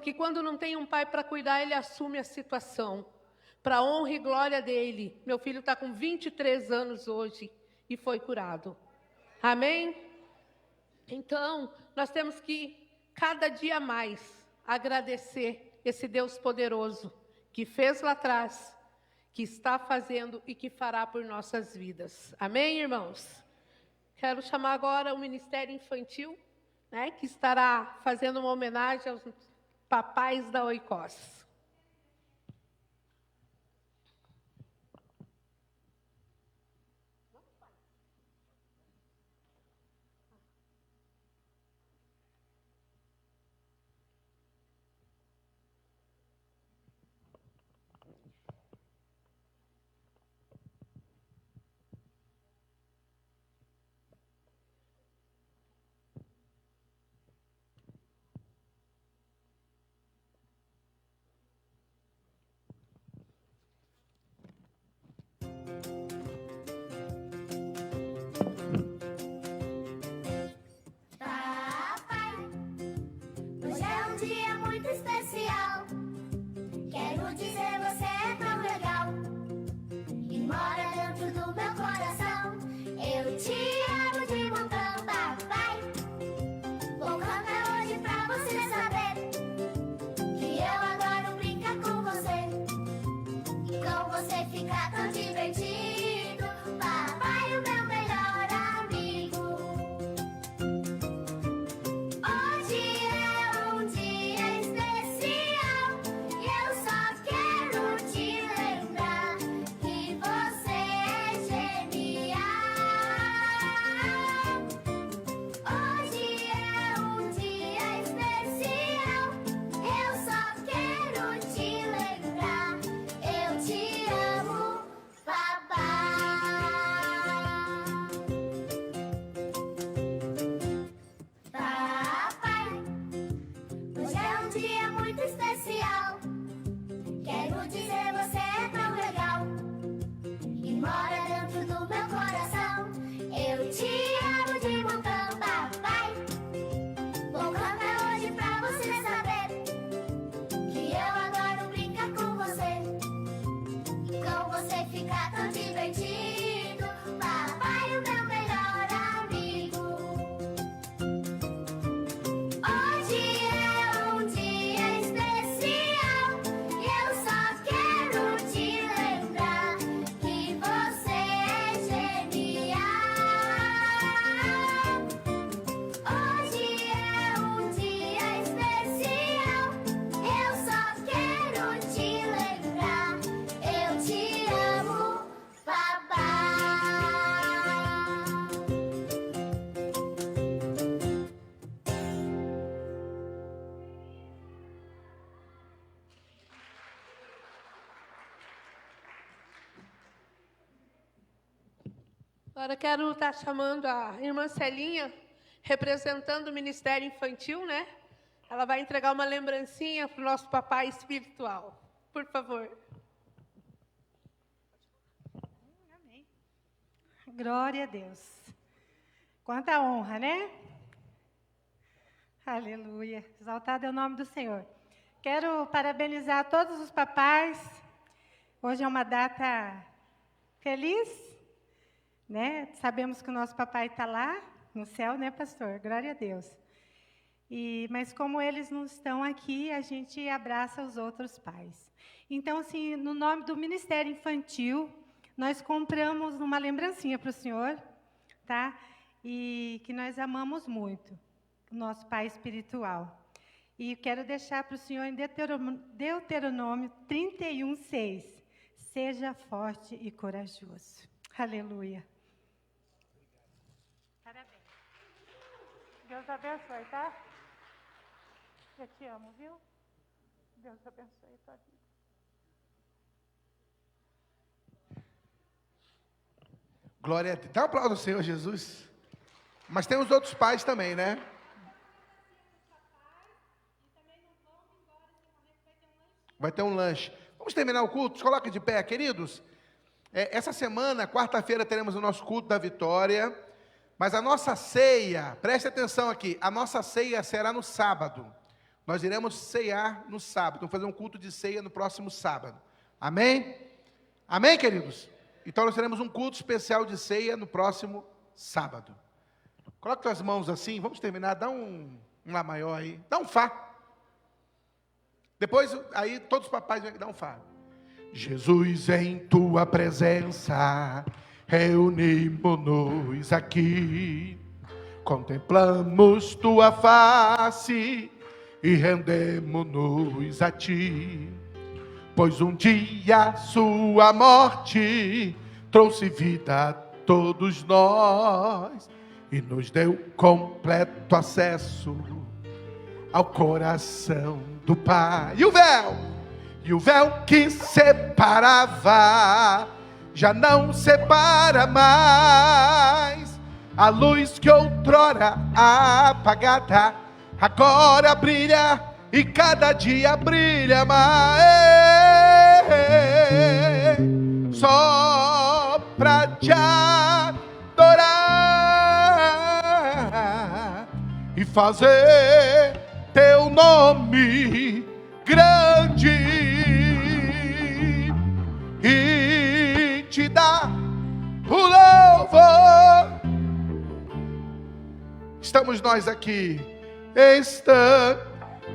que quando não tem um pai para cuidar, Ele assume a situação. Para a honra e glória dEle. Meu filho está com 23 anos hoje e foi curado. Amém? Então, nós temos que, cada dia mais, agradecer esse Deus poderoso, que fez lá atrás, que está fazendo e que fará por nossas vidas. Amém, irmãos? Quero chamar agora o Ministério Infantil, que estará fazendo uma homenagem aos papais da Oikos. Agora quero estar chamando a irmã Celinha, representando o Ministério Infantil, né? Ela vai entregar uma lembrancinha para o nosso papai espiritual. Por favor. Amém. Glória a Deus. Quanta honra, né? Aleluia. Exaltado é o nome do Senhor. Quero parabenizar todos os papais. Hoje é uma data feliz, né? Sabemos que o nosso papai está lá no céu, né, pastor? Glória a Deus. Mas como eles não estão aqui, a gente abraça os outros pais. Então, assim, no nome do Ministério Infantil, nós compramos uma lembrancinha para o senhor, tá? E que nós amamos muito, o nosso pai espiritual. E quero deixar para o senhor em Deuteronômio 31:6. Seja forte e corajoso. Aleluia. Parabéns. Deus abençoe, tá? Eu te amo, viu? Deus abençoe a tua vida. Glória a Deus. Dá um aplauso ao Senhor Jesus. Mas tem os outros pais também, né? Vai ter um lanche. Vamos terminar o culto? Se coloca de pé, queridos. Essa semana, quarta-feira, teremos o nosso culto da vitória. Mas a nossa ceia, preste atenção aqui, a nossa ceia será no sábado. Nós iremos ceiar no sábado. Vamos fazer um culto de ceia no próximo sábado. Amém? Amém, queridos? Então nós teremos um culto especial de ceia no próximo sábado. Coloque as mãos assim, vamos terminar, dá um Lá maior aí, dá um Fá. Depois, aí, todos os papais vão dar um Fá. Jesus, em tua presença, reunimos-nos aqui, contemplamos tua face e rendemos-nos a ti, pois um dia sua morte trouxe vida a todos nós e nos deu completo acesso ao coração do Pai. E o véu que separava já não separa mais. A luz que outrora apagada agora brilha e cada dia brilha mais. Só pra te adorar e fazer teu nome grande e te dar o louvor. Estamos nós aqui.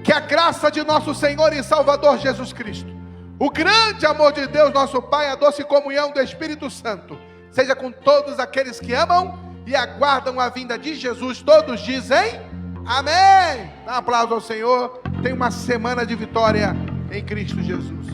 Que a graça de nosso Senhor e Salvador Jesus Cristo, o grande amor de Deus nosso Pai, a doce comunhão do Espírito Santo, seja com todos aqueles que amam e aguardam a vinda de Jesus. Todos dizem amém. Dá um aplauso ao Senhor. Tenha uma semana de vitória em Cristo Jesus.